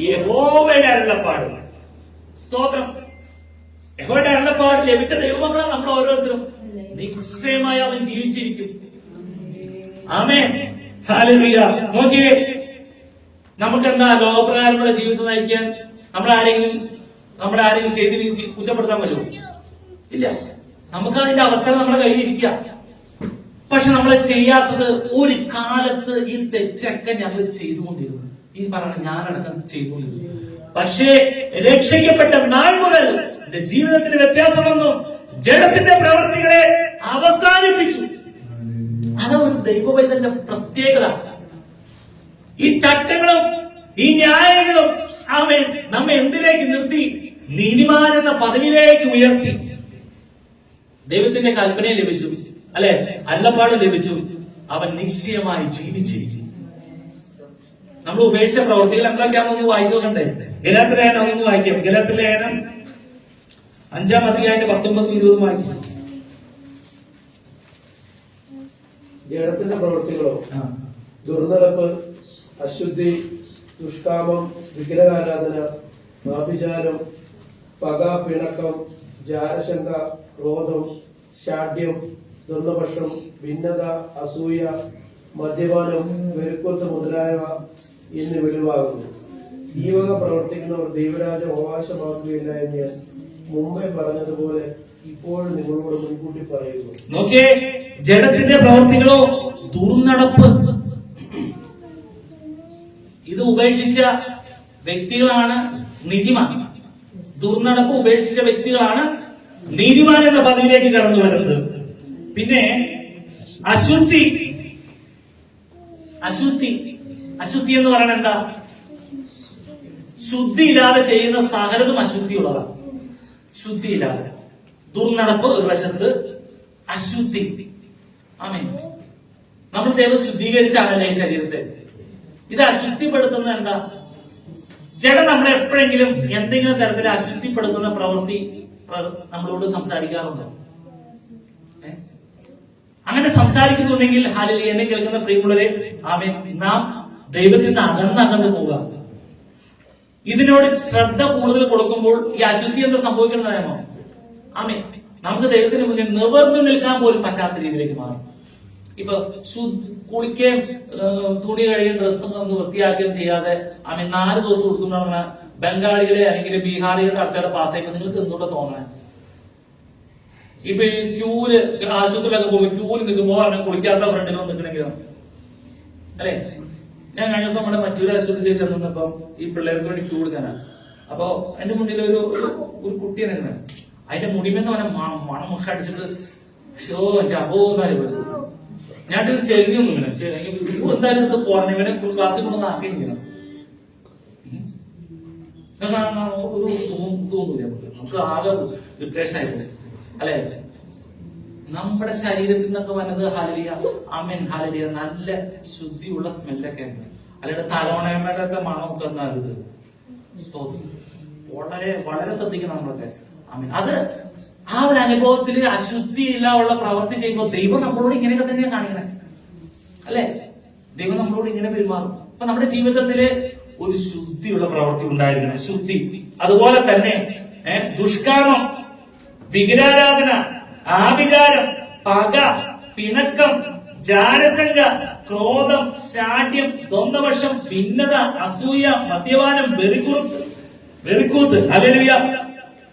യഹോവയുടെ അരുളപ്പാട്. സ്തോത്രം. യഹോവയുടെ അരുളപ്പാട് ലഭിച്ച ദൈവമക്കളാണ് നമ്മൾ ഓരോരുത്തരും. നിശ്ചയമായി അവൻ ജീവിച്ചിരിക്കും. ആമേൻ, ഹല്ലേലൂയ. നോക്കിയേ, നമുക്കെന്താ ലോകപ്രകാരമുള്ള ജീവിതം നയിക്കാൻ നമ്മുടെ ആരെങ്കിലും ചെയ്തില്ലെങ്കിൽ കുറ്റപ്പെടുത്താൻ പറ്റുമോ? ഇല്ല. നമുക്കതിന്റെ അവസരം നമ്മുടെ കയ്യിലിരിക്കുക. പക്ഷെ നമ്മൾ ചെയ്യാത്തത് ഒരു കാലത്ത് ഈ തെറ്റൊക്കെ ഞങ്ങൾ ചെയ്തുകൊണ്ടിരുന്നു. ഈ പറഞ്ഞ ഞാനടക്കം ചെയ്തുകൊണ്ടിരുന്നു. പക്ഷേ രക്ഷിക്കപ്പെട്ട നാൾ മുതൽ എന്റെ ജീവിതത്തിന് വ്യത്യാസം വന്നു. ജഡത്തിന്റെ പ്രവൃത്തികളെ അവസാനിപ്പിച്ചു. അതാണ് ദൈവവൈതന്റെ പ്രത്യേകത. ഈ ചട്ടങ്ങളും ഈ ന്യായങ്ങളും അവൻ നമ്മെ എന്തിലേക്ക് നിർത്തി? നീതിമാൻ എന്ന പദവിയിലേക്ക് ഉയർത്തി. ദൈവത്തിന്റെ കൽപ്പനയെ ലഭിച്ചു, അല്ലെ? അരുളപ്പാട് ലഭിച്ചു. അവൻ നിശ്ചയമായി ജീവിച്ചിരിക്കും. നമ്മൾ ഉപേക്ഷിച്ച പ്രവൃത്തികൾ എന്തൊക്കെയാണെന്ന് വായിച്ചു നോക്കണ്ടേ? ഗലാത്യ ലേഖനം അതൊന്ന് വായിക്കാം. ഗലാത്യ ലേഖനം 5-ാം അധ്യായം 19-20 വായിക്കാം. ജഡത്തിന്റെ പ്രവൃത്തികളോ ദുർനടപ്പ്, അശുദ്ധി, ദുഷ്കാമം, വിഗ്രഹാരാധന, വ്യഭിചാരം, പക, പിണക്കം, ജാരശങ്ക, ക്രോധം, ശാഠ്യം, ദുർന്നപക്ഷം, ഭിന്നത, അസൂയ, മദ്യപാനം, വെരുക്കൊത്ത് മുതലായവ ഇന്ന് വെളിവാകുന്നു. ഈ വക പ്രവർത്തിക്കുന്നവർ ദൈവരാജ്യം അവകാശമാക്കുകയില്ല എന്ന് ഞാൻ മുമ്പേ പറഞ്ഞതുപോലെ ഇപ്പോഴും നിങ്ങളോട് മുൻകൂട്ടി പറയുന്നു. നോക്കിയേ, ജഡത്തിന്റെ പ്രവർത്തികളോ ദുർനടപ്പ്. ഇത് ഉപേക്ഷിച്ച വ്യക്തികളാണ് നീതിമാൻ. ദുർനടപ്പ് ഉപേക്ഷിച്ച വ്യക്തികളാണ് നീതിമാൻ എന്ന പദവിയിലേക്ക് കടന്നു വരുന്നത്. പിന്നെ അശുദ്ധി. അശുദ്ധി അശുദ്ധി എന്ന് പറയുന്നത് എന്താ? ശുദ്ധിയില്ലാതെ ചെയ്യുന്ന സകലതും അശുദ്ധിയുള്ളതാണ്. ശുദ്ധിയില്ലാതെ ദുർനടപ്പ് ഒരു വശത്ത്, അശുദ്ധി. ആമേൻ. നമ്മൾ ദൈവം ശുദ്ധീകരിച്ചാണല്ലേ ഈ ശരീരത്തെ. ഇത് അശുദ്ധിപ്പെടുത്തുന്നത് എന്താ? ജഡം നമ്മളെ എപ്പോഴെങ്കിലും എന്തെങ്കിലും തരത്തിൽ അശുദ്ധിപ്പെടുത്തുന്ന പ്രവൃത്തി നമ്മളോട് സംസാരിക്കാറുണ്ടോ? അങ്ങനെ സംസാരിക്കുന്നുണ്ടെങ്കിൽ ഹല്ലേലൂയ, എന്നെ കേൾക്കുന്ന പ്രിയമുള്ളവരെ, ആമേൻ, നാം ദൈവത്തിൽ നിന്ന് അകന്നകന്ന് പോവുക. ഇതിനോട് ശ്രദ്ധ കൂടുതൽ കൊടുക്കുമ്പോൾ ഈ അശുദ്ധി എന്താ സംഭവിക്കുന്നത് അറിയാമോ? ആമേൻ, നമുക്ക് ദൈവത്തിന് മുന്നിൽ നിവർന്നു നിൽക്കാൻ പോലും പറ്റാത്ത രീതിയിലേക്ക് മാറും. ഇപ്പൊ കുളിക്കുകയും തുണി കഴുകിയും ഡ്രസ്സും ഒന്ന് വൃത്തിയാക്കുകയും ചെയ്യാതെ ആമേൻ 4 ദിവസം കൊടുത്തുകൊണ്ടാണ് ബംഗാളികളെ അല്ലെങ്കിൽ ബീഹാറികളുടെ ആൾക്കാരുടെ പാസ് ചെയ്യുമ്പോൾ നിങ്ങൾക്ക് എന്തുകൊണ്ടോ തോന്നണേ? ഇപ്പൊ ഈ ക്യൂല് ആശുപത്രിയിലൊക്കെ പോകും, ക്യൂല് നിൽക്കുമ്പോ കുളിക്കാത്ത ഫ്രണ്ടിലോ നിൽക്കണമെങ്കിലും അല്ലെ. ഞാൻ കഴിഞ്ഞ ദിവസം നമ്മുടെ മറ്റൊരു ആശുപത്രിയിൽ ചെന്നപ്പം ഈ പിള്ളേർക്ക് വേണ്ടി ക്യൂ കൊടുക്കാനാണ്. അപ്പൊ എന്റെ മുന്നിൽ ഒരു കുട്ടിയെ നിന്ന് അതിന്റെ മുടിമെന്ന് പറഞ്ഞ മണമൊക്കെ അടിച്ചിട്ട് അപ്പോന്നാലും ഞാൻ ചെറിയൊന്നും ഇങ്ങനെ എന്തായാലും ഇത് പോരണം, ഇവനെ ക്ലാസ്സിൽ കൊണ്ടൊന്ന് ആക്കിയിരിക്കണം. ഒരു സുഖം തോന്നൂല നമുക്ക്, ആകെ ഡിപ്രഷൻ ആയിട്ട് അല്ലെ. നമ്മുടെ ശരീരത്തിൽ നിന്നൊക്കെ വന്നത് ഹല്ലേലൂയ, ആമേൻ, ഹല്ലേലൂയ, നല്ല ശുദ്ധിയുള്ള സ്മെല്ലൊക്കെ ഉണ്ട്. അല്ലാണ്ട് തലോണയുടെ മണമൊക്കെ എന്നാണിത്. വളരെ വളരെ ശ്രദ്ധിക്കണം നമ്മളൊക്കെ. ആമേൻ. അത് ആ ഒരു അനുഭവത്തിൽ അശുദ്ധിയില്ല ഉള്ള പ്രവൃത്തി ചെയ്യുമ്പോൾ ദൈവം നമ്മളോട് ഇങ്ങനെയൊക്കെ തന്നെയാണ് കാണിക്കണേ അല്ലെ. ദൈവം നമ്മളോട് ഇങ്ങനെ പെരുമാറും. അപ്പൊ നമ്മുടെ ജീവിതത്തില് ഒരു ശുദ്ധിയുള്ള പ്രവൃത്തി ഉണ്ടായിരിക്കണം. ശുദ്ധി. അതുപോലെ തന്നെ ദുഷ്കർമ്മം, വിഗ്രഹാരാധന, ആഭിചാരം, പക, പിണക്കം, ജാരശങ്ക, ക്രോധം, ശാഠ്യം, ദ്വന്ദ്വപക്ഷം, ഭിന്നത, അസൂയ, മദ്യപാനം, വെറിക്കൂത്ത്. ഹല്ലേലൂയ.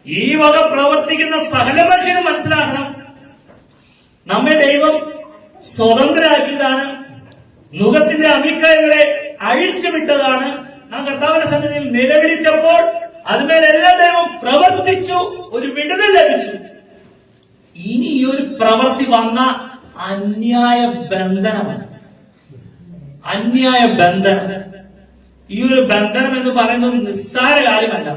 ഈ വക പ്രവർത്തിക്കുന്ന സകല മനുഷ്യനും മനസ്സിലാക്കണം, നമ്മെ ദൈവം സ്വതന്ത്രരാക്കിയതാണ്. നുഖത്തിന്റെ അഭിപ്രായങ്ങളെ അഴിച്ചുവിട്ടതാണ്. നാം കർത്താവിന്റെ സന്നിധിയിൽ നിലവിളിച്ചപ്പോൾ അതുമേലെല്ലാം ദൈവം പ്രവർത്തിച്ചു, ഒരു വിടുതൽ ലഭിച്ചു. ഇനി ഈ ഒരു പ്രവൃത്തി വന്ന അന്യായ ബന്ധനമാണ്. അന്യായ ബന്ധനം. ഈ ഒരു ബന്ധനം എന്ന് പറയുന്നത് നിസ്സാര കാര്യമല്ല.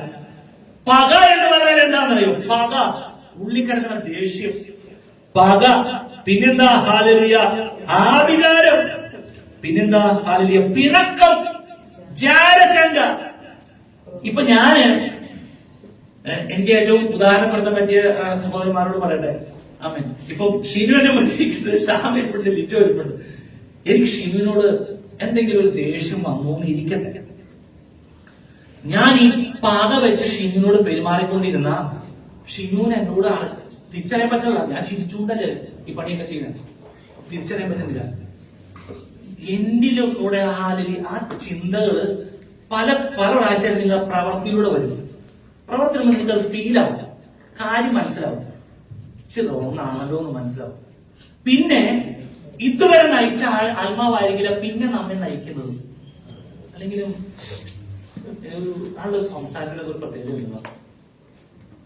പക എന്ന് പറഞ്ഞാൽ എന്താണെന്നറിയോ? പക, ഉള്ളിക്കിടക്കുന്ന ദേഷ്യം, പക. പിന്നെന്താ? ഹല്ലേലൂയ, ആഭിചാരം. പിന്നെന്താ? ഹല്ലേലൂയ, പിണക്കം, ജാരശങ്ക. ഇപ്പൊ എനിക്ക് ഏറ്റവും ഉദാഹരണപ്പെടുത്താൻ പറ്റിയ സഹോദരന്മാരോട് പറയട്ടെ. ആമേൻ. ഇപ്പൊ ഷിനുവിനെ മുന്നിൽ ശ്യാമിപ്പുണ്ട്, ലിറ്റോ ഇരിപ്പുണ്ട്. എനിക്ക് ഷിനുവിനോട് എന്തെങ്കിലും ഒരു ദേഷ്യം വന്നു ഇരിക്കട്ടെ, ഞാൻ ഈ പക വെച്ച് ഷിനുവിനോട് പെരുമാറിക്കൊണ്ടിരുന്ന ഷിനുവിന് എന്നോട് തിരിച്ചറിയാൻ പറ്റില്ല. ഞാൻ ചിരിച്ചുകൊണ്ടല്ലേ ഈ പണിയൊക്കെ ചെയ്യുന്നത്, തിരിച്ചറിയാൻ പറ്റുന്നില്ല. എന്നിലും കൂടെ ആ ചിന്തകള് പല പ്രാവശ്യം നിങ്ങളുടെ പ്രവർത്തിയിലൂടെ വരും. പ്രവർത്തനം നിങ്ങൾക്ക് അത് ഫീലാവും, കാര്യം മനസ്സിലാവും, ഒന്നാണല്ലോ എന്ന് മനസ്സിലാവും. പിന്നെ ഇതുവരെ നയിച്ച ആത്മാവായിരിക്കില്ല പിന്നെ നമ്മെ നയിക്കുന്നത്. അല്ലെങ്കിലും ആളുടെ സംസാരത്തിലൊക്കെ ഒരു പ്രത്യേകത.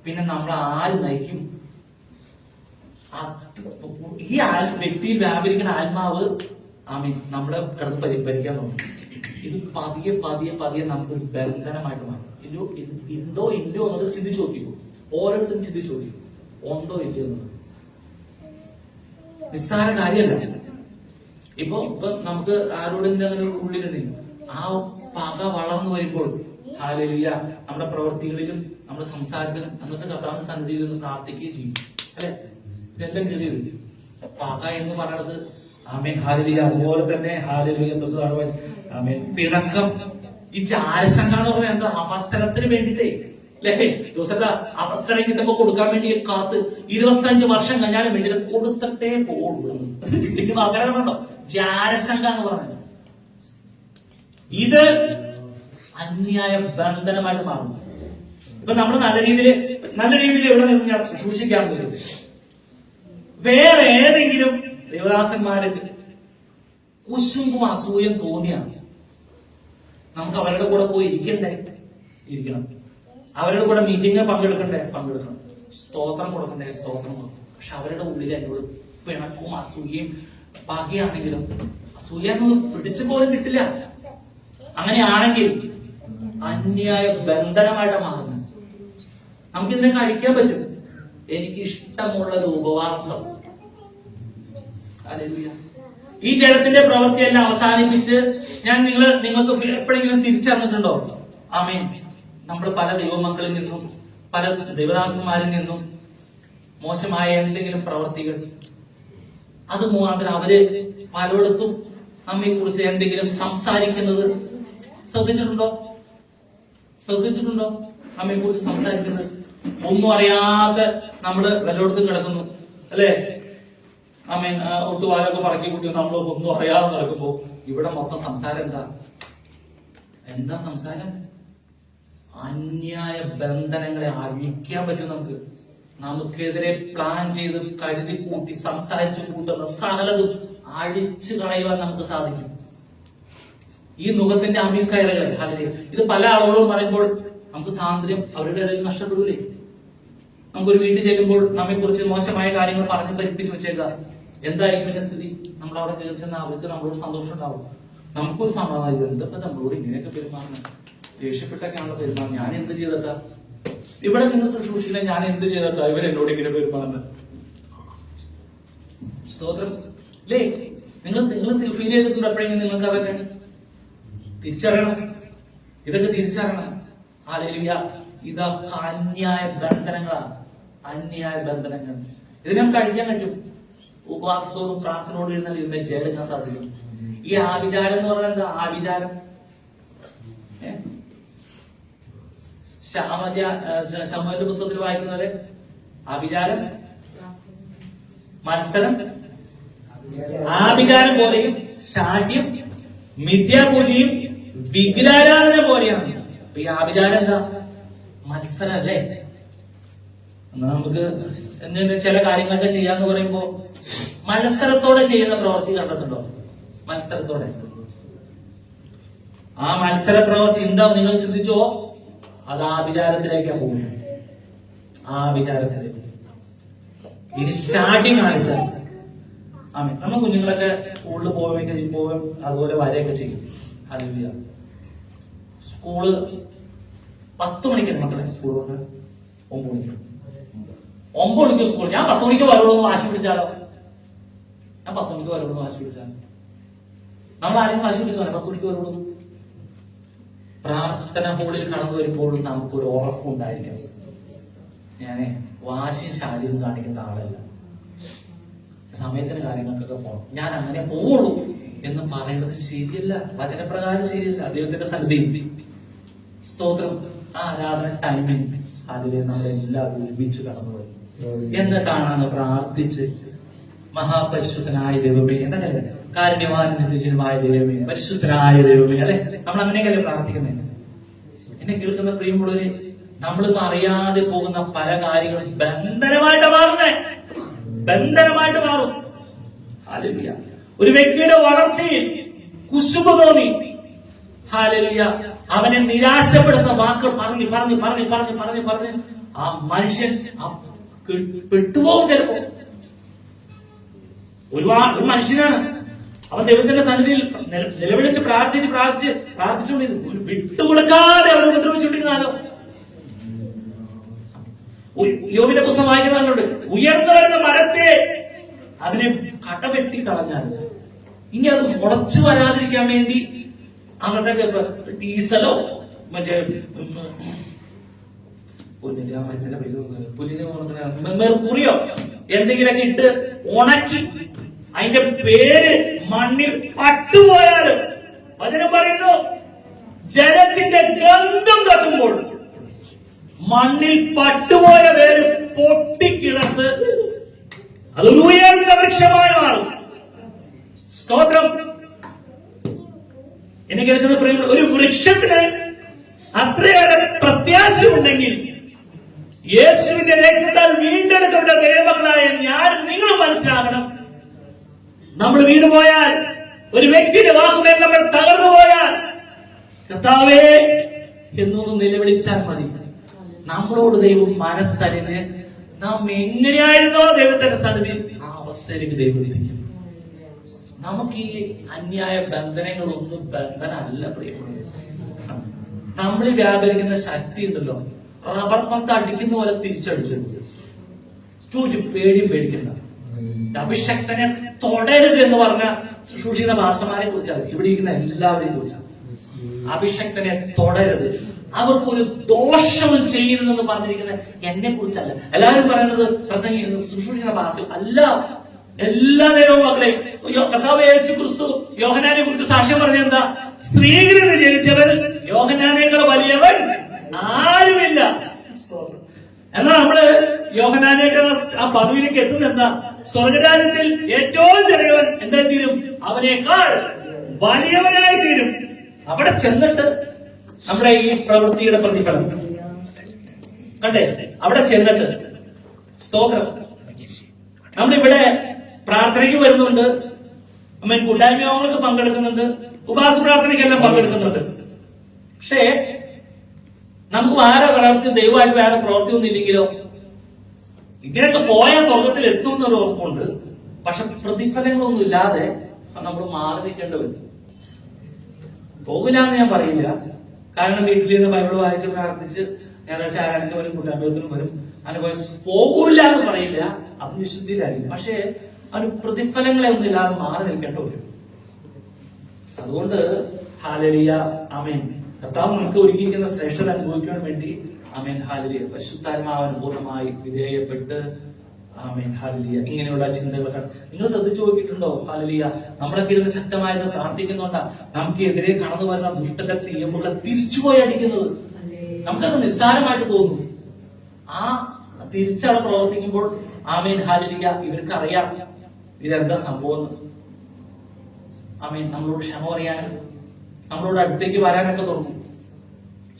പിന്നെ നമ്മൾ ആര് നയിക്കും? ഈ വ്യക്തിയിൽ വ്യാപരിക്കുന്ന ആത്മാവ് ആമീൻ നമ്മളെ കിടന്ന് ഭരിക്കാൻ നോക്കും. ഇത് പതിയെ പതിയെ പതിയെ നമുക്കൊരു ബന്ധനമായിട്ട് മാറും. ഉണ്ടോ ഇല്ലയോ എന്നത് ചിന്തിച്ചു നോക്കിക്കോ. ഓരോരുത്തരും ചിന്തിച്ചു നോക്കിക്കോ, ഉണ്ടോ ഇല്ലയോ എന്നത്. നിസ്സാര കാര്യമല്ല. ഇപ്പൊ നമുക്ക് ആരോടെങ്കിലും അങ്ങനെ ഉള്ളിലുണ്ടെങ്കിൽ ആ പക വളർന്നു വരുമ്പോൾ ഹല്ലേലൂയ, നമ്മുടെ പ്രവൃത്തികളിലും നമ്മുടെ സംസാരത്തിലും നമുക്ക് കർത്താവിന്റെ സന്നിധിയിൽ നിന്ന് പ്രാർത്ഥിക്കുകയും ചെയ്യും അല്ലെ. ഇതെല്ലാം ഗതിയുണ്ട്. പക എന്ന് പറയുന്നത് ആമേൻ, ഹല്ലേലൂയ. അതുപോലെ തന്നെ ഹല്ലേലൂയ, ആമേൻ, പിണക്കം. ഈ ജാരശങ്ക എന്ന് പറയുന്നത് എന്താ? അവസരത്തിന് വേണ്ടിട്ടേ അല്ലേ? ജോസഫ് അവസരം കിട്ടുമ്പോ കൊടുക്കാൻ വേണ്ടി കാത്ത് 25 വർഷം കഴിഞ്ഞാലും വേണ്ടി കൊടുത്തിട്ടേ പോകുള്ളൂ. ചിന്തിക്കുന്ന ആഗ്രഹമുണ്ടോ? ജാരശങ്ക എന്ന് പറഞ്ഞത് ഇത് അന്യായ ബന്ധനമായിട്ട് മാറുന്നു. ഇപ്പൊ നമ്മൾ നല്ല രീതിയിൽ എവിടെ നിന്ന് ഞാൻ ശുശ്രൂഷിക്കാൻ പറ്റും. വേറെ ഏതെങ്കിലും ദേവദാസന്മാർക്ക് കുശുമ്പും അസൂയം തോന്നിയാണ് നമുക്ക് അവരുടെ കൂടെ പോയി ഇരിക്കണം. അവരുടെ കൂടെ മീറ്റിംഗ് പങ്കെടുക്കണം. സ്തോത്രം കൊടുക്കണ്ടേ, സ്തോത്രം കൊടുക്കണം. പക്ഷെ അവരുടെ ഉള്ളിൽ എന്നോട് പിണക്കും അസൂയയും പകയാണെങ്കിലും അസൂയ എന്നത് പിടിച്ചു പോലും കിട്ടില്ല. അങ്ങനെയാണെങ്കിൽ അന്യായ ബന്ധനമായിട്ട് മാറുന്നു. നമുക്കിതിനെ കഴിക്കാൻ പറ്റും. എനിക്ക് ഇഷ്ടമുള്ളൊരു ഉപവാസം. ഈ ജഡത്തിന്റെ പ്രവൃത്തിയെല്ലാം അവസാനിപ്പിച്ച് ഞാൻ നിങ്ങൾക്ക് എപ്പോഴെങ്കിലും തിരിച്ചറിഞ്ഞിട്ടുണ്ടോ? ആമേൻ. നമ്മൾ പല ദൈവമക്കളിൽ നിന്നും പല ദൈവദാസന്മാരിൽ നിന്നും മോശമായ എന്തെങ്കിലും പ്രവൃത്തികൾ അത് മുഖാന്തരം അവര് പലയിടത്തും നമ്മെ കുറിച്ച് എന്തെങ്കിലും സംസാരിക്കുന്നത് ശ്രദ്ധിച്ചിട്ടുണ്ടോ? നമ്മെ കുറിച്ച് സംസാരിക്കുന്നത് ഒന്നും അറിയാതെ നമ്മള് വല്ലയിടത്തും കിടക്കുന്നു, അല്ലെ? ആമേൻ. ഒട്ടുപാലൊക്കെ പറക്കി കൂട്ടി നമ്മൾ ഒന്നും അറിയാതെ നടക്കുമ്പോ ഇവിടെ മൊത്തം സംസാരം എന്താ സംസാരം? അന്യായ ബന്ധനങ്ങളെ അഴിക്കാൻ പറ്റും. നമുക്കെതിരെ പ്ലാൻ ചെയ്ത് കരുതി കൂട്ടി സംസാരിച്ചു കൂട്ടുന്ന സകലതും അഴിച്ചു കളയുവാൻ നമുക്ക് സാധിക്കും. ഈ മുഖത്തിന്റെ അമിക്കയറുകൾ അല്ലെങ്കിൽ ഇത് പല ആളുകളും പറയുമ്പോൾ നമുക്ക് സ്വാതന്ത്ര്യം അവരുടെ ഇടയിൽ നഷ്ടപ്പെടൂലേ? നമുക്കൊരു വീട്ടിൽ ചെല്ലുമ്പോൾ നമ്മെ കുറിച്ച് മോശമായ കാര്യങ്ങൾ പറഞ്ഞ് പരിപ്പിച്ച് വെച്ചേക്കാം. എന്തായിരിക്കും എന്റെ സ്ഥിതി? നമ്മൾ അവിടെ കയറി ചെന്നാൽ അവർക്ക് നമ്മളോട് സന്തോഷം ഉണ്ടാവും, നമുക്കൊരു സമാധാനം. എന്തൊക്കെ നമ്മളോട് ഇങ്ങനെയൊക്കെ പെരുമാറണം, ദേഷ്യപ്പെട്ടൊക്കെയാണല്ലോ പെരുമാറുന്നത്, ഞാൻ എന്ത് ചെയ്തിട്ടാ ഇവിടെ നിങ്ങൾ ശുശ്രൂഷിക്കുന്ന, ഞാൻ എന്ത് ചെയ്തിട്ടാ ഇവരെന്നോട് ഇങ്ങനെ പെരുമാറുന്നത്? സ്തോത്രം അല്ലേ? നിങ്ങൾ ഫീൽ ചെയ്തിട്ടുണ്ട് എപ്പോഴെങ്കിലും? നിങ്ങൾക്ക് അതൊക്കെ തിരിച്ചറിയണം. ഇതൊക്കെ തിരിച്ചറിയണം. ഹല്ലേലൂയ. ഇതൊക്കെ അന്യായ ബന്ധനങ്ങളാണ്. ഇതിനെ നമുക്ക് കഴിക്കാൻ പറ്റും. ഉപവാസത്തോടും പ്രാർത്ഥനയോടും ഇരുന്നാൽ ഇതിനെ ജയിലെടുക്കാൻ സാധിക്കും. ഈ ആവിചാരം എന്ന് പറഞ്ഞാൽ എന്താ? ആവിചാരം ശമൂവേലിന്റെ പുസ്തകത്തിൽ വായിക്കുന്നത് ആവിചാരം, മത്സരം, ആഭിചാരം പോലെയും ശാഠ്യം, മിഥ്യാപൂജയും വിഗ്രഹാരാധന പോലെയാണ്. അപ്പൊ ഈ ആഭിചാരം എന്താ? മത്സരം അല്ലേ? നമുക്ക് ചില കാര്യങ്ങളൊക്കെ ചെയ്യാന്ന് പറയുമ്പോ മത്സരത്തോടെ ചെയ്യുന്ന പ്രവൃത്തി കണ്ടിട്ടുണ്ടോ? മത്സരത്തോടെ ആ മത്സര ചിന്ത നിങ്ങൾ ചിന്തിച്ചോ? അത് ആഭിചാരത്തിലേക്കാണ് പോകുന്നത്. ആഭിചാരത്തിലേക്ക് ഇനി ശാഠ്യം കാണിച്ചാൽ നമ്മൾ കുഞ്ഞുങ്ങളൊക്കെ സ്കൂളിൽ പോവും, അതുപോലെ വരെയൊക്കെ ചെയ്യും. ഹല്ലേലൂയ. സ്കൂള് 10 മണിക്ക് മക്കളെ സ്കൂൾ കൊണ്ട് 9 മണിക്ക് സ്കൂൾ. ഞാൻ 10 മണിക്ക് വരുള്ളൂ വാശി പിടിച്ചാലോ? നമ്മൾ ആരെങ്കിലും വാശി പിടിക്കാനോ? 10 മണിക്ക് വരുള്ളൂ. പ്രാർത്ഥന ഹോളിൽ കടന്നു വരുമ്പോഴും നമുക്കൊരു ഉറപ്പുണ്ടായിരിക്കണം. ഞാന് വാശിയും ശാഠ്യവും കാണിക്കുന്ന ആളല്ല. സമയത്തിന് കാര്യങ്ങൾക്കൊക്കെ പോകണം, ഞാൻ അങ്ങനെ പോവുള്ളൂ എന്ന് പറയുന്നത് ശരിയല്ല. വചനപ്രകാരം ശരിയല്ല. ദൈവത്തിന്റെ സന്നിധി സ്തോത്രം. ആ ആരാധന ടൈമിങ് അതിൽ നമ്മളെല്ലാം ഒരുമിച്ച് കടന്നു വരും. എന്നിട്ടാണ് പ്രാർത്ഥിച്ച് മഹാപരിശുദ്ധനായ ദൈവമേ, എന്താ കാരുണ്യവാനും നിത്യജനമായ ദൈവമേ, പരിശുദ്ധനായ ദൈവമേ, അല്ലെ? നമ്മൾ അങ്ങനെയൊക്കെ പ്രാർത്ഥിക്കുന്നത്. എന്നെ കേൾക്കുന്ന പ്രിയമുള്ളവരെ, നമ്മളിന്ന് അറിയാതെ പോകുന്ന പല കാര്യങ്ങളും ബന്ധനമായിട്ട് മാറും. ഹല്ലേലൂയ. ഒരു വ്യക്തിയുടെ വളർച്ചയിൽ കുശുമ്പ് തോന്നി, ഹല്ലേലൂയ, അവനെ നിരാശപ്പെടുന്ന വാക്കുകൾ പറഞ്ഞ് ആ മനുഷ്യൻ പെട്ടുപോകും. ചിലപ്പോ ഒരു മനുഷ്യനാണ്, അവൻ ദൈവത്തിന്റെ സന്നിധിയിൽ നിലവിളിച്ച് പ്രാർത്ഥിച്ചുകൊണ്ടിരുന്നു. വിട്ടുകൊടുക്കാതെ അവരെ ഉപദ്രവിച്ചുകൊണ്ടിരുന്നാലോ? യോബിന്റെ പുസ്തകം വായിക്കുന്നവരുണ്ട്, ഉയർന്നു വരുന്ന മരത്തെ അതിനെ കടവെട്ടി കളഞ്ഞാൽ ഇനി അത് മുളച്ചു വരാതിരിക്കാൻ വേണ്ടി അന്നത്തെ ഡീസലോ മറ്റേ മെർക്കുറിയോ എന്തെങ്കിലൊക്കെ ഇട്ട് ഉണക്കി അതിന്റെ പേര് മണ്ണിൽ പട്ടുപോയാലും വചനം പറയുന്നു, ജലത്തിന്റെ ഗന്ധം തട്ടുമ്പോൾ മണ്ണിൽ പട്ടുപോയ വേര് പൊട്ടിക്കിടത്ത് അതൊരു ഉയർന്ന വൃക്ഷമായി മാറും. സ്തോത്രം. എന്നെ കേൾക്കുന്ന പ്രിയമുള്ള, ഒരു വൃക്ഷത്തിന് അത്രയേറെ പ്രത്യാശയുണ്ടെങ്കിൽ യേശുവിന്റെ രക്തത്താൽ വീണ്ടെടുക്കപ്പെട്ട ദൈവമക്കളായ ഞാൻ നിങ്ങൾ മനസ്സിലാക്കണം. നമ്മൾ വീണുപോയാൽ, ഒരു വ്യക്തിയുടെ വാക്കുമേൽ നമ്മൾ തകർന്നു പോയാൽ, കർത്താവേ എന്നൊന്ന് നിലവിളിച്ചാൽ മതി. നമ്മളോട് ദൈവം മനസ്സലിന് നാം എങ്ങനെയായിരുന്നോ ദൈവത്തിന്റെ സന്നിധിയിൽ ആ അവസ്ഥയിലേക്ക് ദൈവം എത്തിക്കും. നമുക്ക് ഈ അന്യായ ബന്ധനങ്ങളൊന്നും ബന്ധനമല്ല പ്രിയപ്പെട്ടത്. നമ്മൾ വ്യാപരിക്കുന്ന ശക്തി ഉണ്ടല്ലോ, റബ്ബർ പന്ത് അടിക്കുന്ന പോലെ തിരിച്ചടിച്ചെടുത്ത് ഒരു പേടിയും പേടിക്കണ്ട. അഭിഷക്തനെ തൊടരുത് എന്ന് പറഞ്ഞ ശുശ്രൂഷിക്കുന്ന ഭാഷമാരെ കുറിച്ചാണ്, ഇവിടെ ഇരിക്കുന്ന എല്ലാവരെയും കുറിച്ചാണ്. അഭിഷക്തനെ തൊടരുത്, അവർക്കൊരു ദോഷവും ചെയ്യരുതെന്ന് പറഞ്ഞിരിക്കുന്നത് എന്നെ കുറിച്ചല്ല. എല്ലാവരും പറയുന്നത് പ്രസംഗിക്കുന്നത് ശുശ്രൂഷിക്കുന്ന ഭാഷ അല്ല. എല്ലാ നേരവും മക്കളെ, കർത്താവ് യേശു ക്രിസ്തു യോഹന്നാനെ കുറിച്ച് സാക്ഷ്യം പറഞ്ഞെന്താ? സ്ത്രീകളിൽ നിന്ന് ജനിച്ചവൻ യോഹന്നാനേക്കാൾ വലിയവൻ ആരുമില്ല. എന്നാൽ നമ്മള് യോഹന്നാനേക്കാൾ ആ പദവിയിലേക്ക് എത്തുന്ന എന്താ? സ്വർഗരാജ്യത്തിൽ ഏറ്റവും ചെറിയവൻ എന്തായി തീരും? അവനേക്കാൾ വലിയവനായി തീരും. അവിടെ ചെന്നിട്ട് നമ്മുടെ ഈ പ്രവൃത്തിയുടെ പ്രതിഫലം കണ്ടേ, അവിടെ ചെന്നിട്ട് സ്തോത്രം. നമ്മളിവിടെ പ്രാർത്ഥനയ്ക്ക് വരുന്നുണ്ട്, കൂട്ടായ്മയോഗങ്ങൾക്ക് പങ്കെടുക്കുന്നുണ്ട്, ഉപവാസ പ്രാർത്ഥനയ്ക്കെല്ലാം പങ്കെടുക്കുന്നുണ്ട്. പക്ഷേ നമുക്ക് വേറെ പ്രവൃത്തി, ദൈവമായിട്ട് വേറെ പ്രവൃത്തിയൊന്നും ഇല്ലെങ്കിലോ ഇങ്ങനെയൊക്കെ പോയാൽ സ്വർഗത്തിൽ എത്തും എന്നൊരു ഉറപ്പുണ്ട്. പക്ഷെ പ്രതിഫലങ്ങളൊന്നും ഇല്ലാതെ നമ്മൾ മാറി നിൽക്കേണ്ടി വരും. പോകില്ല എന്ന് ഞാൻ പറയില്ല, കാരണം വീട്ടിൽ നിന്ന് ബൈബിൾ വായിച്ച് പ്രാർത്ഥിച്ച് ഞായറാഴ്ച ആരാധനയ്ക്ക് വരും, കൂട്ടായ്മത്തിനും വരും, അങ്ങനെ പോകില്ല എന്ന് പറയില്ല, അത് വിശുദ്ധിയിലായിരിക്കും. പക്ഷേ അതിന് പ്രതിഫലങ്ങളെ ഒന്നും ഇല്ലാതെ മാറി നിൽക്കേണ്ടി വരും. അതുകൊണ്ട് ഹല്ലേലൂയ, ആമേൻ. കർത്താവ് നമുക്ക് ഒരുക്കിയിരിക്കുന്ന ശ്രേഷ്ഠത അനുഭവിക്കാൻ വേണ്ടി ആമേൻ ഹല്ലേലൂയ പരിശുദ്ധാത്മാവിന് പൂർണ്ണമായി വിധേയപ്പെട്ട് ആമേൻ ഹല്ലേലൂയ ഇങ്ങനെയുള്ള ചിന്തകളൊക്കെ നിങ്ങൾ ശ്രദ്ധിച്ചു നോക്കിയിട്ടുണ്ടോ? ഹല്ലേലൂയ നമ്മളൊക്കെ ഇരുന്ന് ശക്തമായിട്ട് പ്രാർത്ഥിക്കുന്നുണ്ടാ നമുക്ക് എതിരെ കടന്നു വരുന്ന ദുഷ്ടന്റെ തീയമ്പുള്ള തിരിച്ചുപോയി അടിക്കുന്നത് നമുക്കത് നിസ്സാരമായിട്ട് തോന്നും. ആ തിരിച്ചവിടെ പ്രവർത്തിക്കുമ്പോൾ ആമേൻ ഹല്ലേലൂയ ഇവർക്ക് അറിയാം ഇതെന്താ സംഭവം. ആമേൻ നമ്മളോട് ക്ഷമ പറയാനും നമ്മളോട് അടുത്തേക്ക് വരാനൊക്കെ തുടങ്ങും.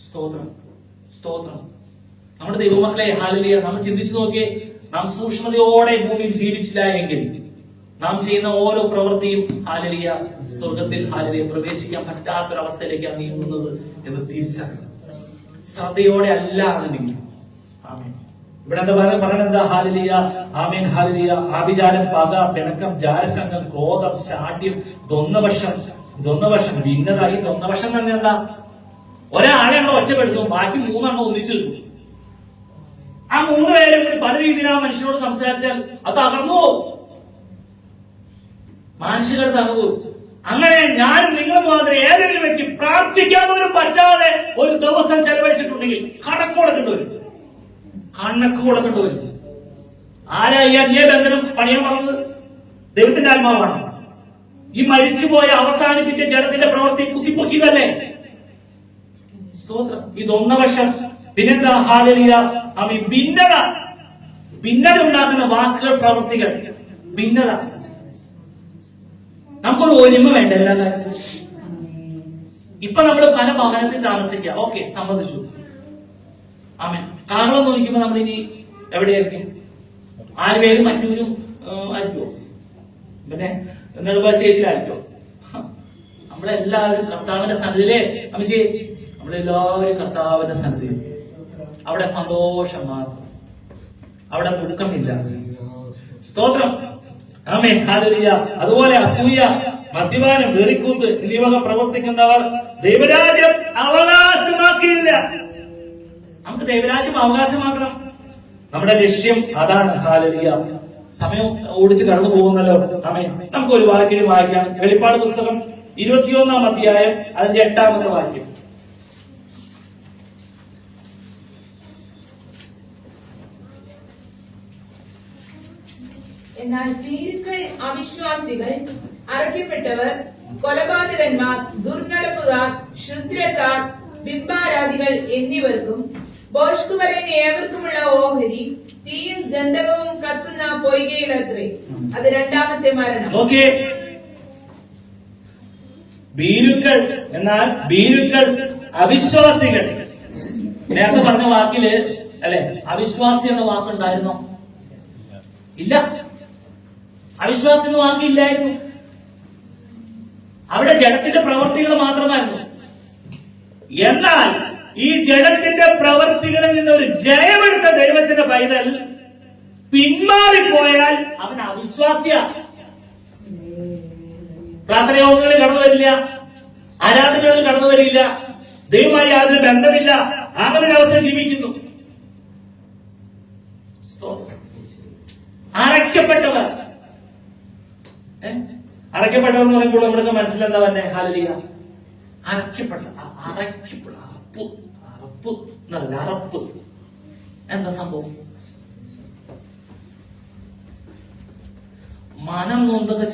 സ്തോത്രം, സ്തോത്രം. നമ്മുടെ ദൈവമക്കളെ ഹല്ലേലൂയ നമ്മൾ ചിന്തിച്ചു നോക്കിയേ, നാം സൂക്ഷ്മതയോടെ ഭൂമിയിൽ ജീവിച്ചില്ല എങ്കിൽ നാം ചെയ്യുന്ന ഓരോ പ്രവൃത്തിയും ഹല്ലേലൂയ സ്വർഗത്തിൽ ഹല്ലേലൂയ പ്രവേശിക്കാൻ പറ്റാത്തൊരവസ്ഥയിലേക്കാണ് നീങ്ങുന്നത് എന്ന് തിരിച്ചറിയുന്നത്. ശ്രദ്ധയോടെ അല്ല എന്നുണ്ടെങ്കിൽ ആമേൻ. ഇവിടെ എന്താ പറയണെന്താ? Hallelujah, amen hallelujah. ആഭിചാരം, പക, പിണക്കം, ജാരസംഘം, ക്രോധം, ശാഠ്യം, ദ്വന്ദ്വപക്ഷം, ഭിന്നത. ഈ ദ്വന്ദ്വപക്ഷം തന്നെ എന്താ? ഒരാളെ നമ്മൾ ഒറ്റപ്പെടുത്തും, ബാക്കി മൂന്നെണ്ണം ഒന്നിച്ചു. ആ 3 പേരും കൂടി പല രീതിയിൽ ആ മനുഷ്യനോട് സംസാരിച്ചാൽ അത് തകർന്നു പോകും, മാനസികത തകർന്നു. അങ്ങനെ ഞാനും നിങ്ങളും മാതിരി ഏതെങ്കിലും വ്യക്തി പ്രാർത്ഥിക്കാൻ പോലും പറ്റാതെ ഒരു ദിവസം ചെലവഴിച്ചിട്ടുണ്ടെങ്കിൽ കണക്ക് കൊടുക്കേണ്ടി വരും. ആരാ ഈ അന്യ ബന്ധനം പണിയാൻ പറഞ്ഞത്? ദൈവത്തിന്റെ ആത്മാവാണ്. ഈ മരിച്ചുപോയ അവസാനിപ്പിച്ച ജഡത്തിന്റെ പ്രവൃത്തി കുത്തിപ്പൊക്കിയതല്ലേ? സ്തോത്രം. ഇതൊന്ന വശം. പിന്നെന്താ? ഹല്ലേലൂയ, ആമേൻ. ഭിന്നത ഉണ്ടാക്കുന്ന വാക്കുകൾ, പ്രവൃത്തികൾ, ഭിന്നത. നമുക്കൊരു ഒരുമ വേണ്ട എല്ലാ കാര്യത്തിലും. ഇപ്പൊ നമ്മൾ പല ഭവനത്തിൽ താമസിക്കുക, ഓക്കെ, സമ്മതിച്ചു. ആമേൻ. കാറുകളൊന്നും ഒഴിക്കുമ്പോ നമ്മൾ ഇനി എവിടെയായിരിക്കും? ആരുപേരും മറ്റൂരും ആയിരിക്കുമോ? പിന്നെ നെടുമ്പാശ്ശേരിയിലായിരിക്കോ? നമ്മളെല്ലാവരും കർത്താവിന്റെ സന്നിധിയിലെ അമ്മച്ചി, നമ്മളെല്ലാവരും കർത്താവിന്റെ സന്നിധിയിൽ. അവിടെ സന്തോഷം മാത്രം, അവിടെ ദുഃഖമില്ല. സ്തോത്രം, ആമേൻ ഹല്ലേലൂയ. അതുപോലെ അസൂയ, മദ്യപാനം, വെറിക്കൂത്ത് എന്നിവ പ്രവർത്തിക്കുന്നവർ ദൈവരാജ്യം അവകാശമാക്കിയില്ല. നമുക്ക് ദൈവരാജ്യം അവകാശമാക്കണം. നമ്മുടെ ലക്ഷ്യം അതാണ്. ഹല്ലേലൂയ. സമയം ഓടിച്ച് കടന്നു പോകുന്നല്ലോ. ആമേൻ. നമുക്ക് ഒരു വാക്യം വായിക്കാം. വെളിപ്പാട് പുസ്തകം 21-ാം അധ്യായം അതിന്റെ 8-ാമത്തെ വാക്യം. എന്നാൽ ഭീരുക്കൾ, അവിശ്വാസികൾ, അറയ്ക്കപ്പെട്ടവർ, കൊലപാതകന്മാർ, ദുർനടപ്പുകാർ, ക്ഷുദ്രക്കാർ, ബിംബാരാധികൾ എന്നിവർക്കും ബോഷ്കു പറയുന്ന ഏവർക്കുമുള്ള ഓഹരി തീയും ഗന്ധകവും കത്തുന്ന പൊയ്കയിലത്രേ. അത് രണ്ടാമത്തെ മരണം. നോക്കിയേ, ഭീരുക്കൾ എന്നാൽ ഭീരുക്കൾ അവിശ്വാസികൾ. നേരത്തെ പറഞ്ഞ വാക്കില് അല്ലെ അവിശ്വാസി എന്ന വാക്കുണ്ടായിരുന്നോ? ഇല്ല, അവിശ്വാസി എന്ന വാക്കില്ലായിരുന്നു. അവിടെ ജഡത്തിന്റെ പ്രവർത്തികൾ മാത്രമായിരുന്നു. എന്നാൽ ഈ ജഡത്തിന്റെ പ്രവർത്തികളിൽ നിന്ന് ഒരു ജയമെടുത്ത ദൈവത്തിന്റെ പൈതൽ പിന്മാറിപ്പോയാൽ അവൻ അവിശ്വാസിയാണ്. പ്രാർത്ഥനയോഗങ്ങളിൽ കടന്നു വരില്ല, ആരാധനകളിൽ കടന്നു വരില്ല, ദൈവമായി യാതൊരു ബന്ധമില്ല, അങ്ങനെ ഒരു അവസ്ഥ ജീവിക്കുന്നു. അറയ്ക്കപ്പെട്ടവർ, അറയ്ക്കപ്പെട്ടവർ എന്ന് പറയുമ്പോൾ നമ്മളൊക്കെ മനസ്സിലെന്താ തന്നെ ഹാലലിയ, അറയ്ക്കപ്പെട്ട അറപ്പ് എന്നല്ല, അറപ്പ് എന്താ സംഭവം? മനം നൊന്തൊക്കെ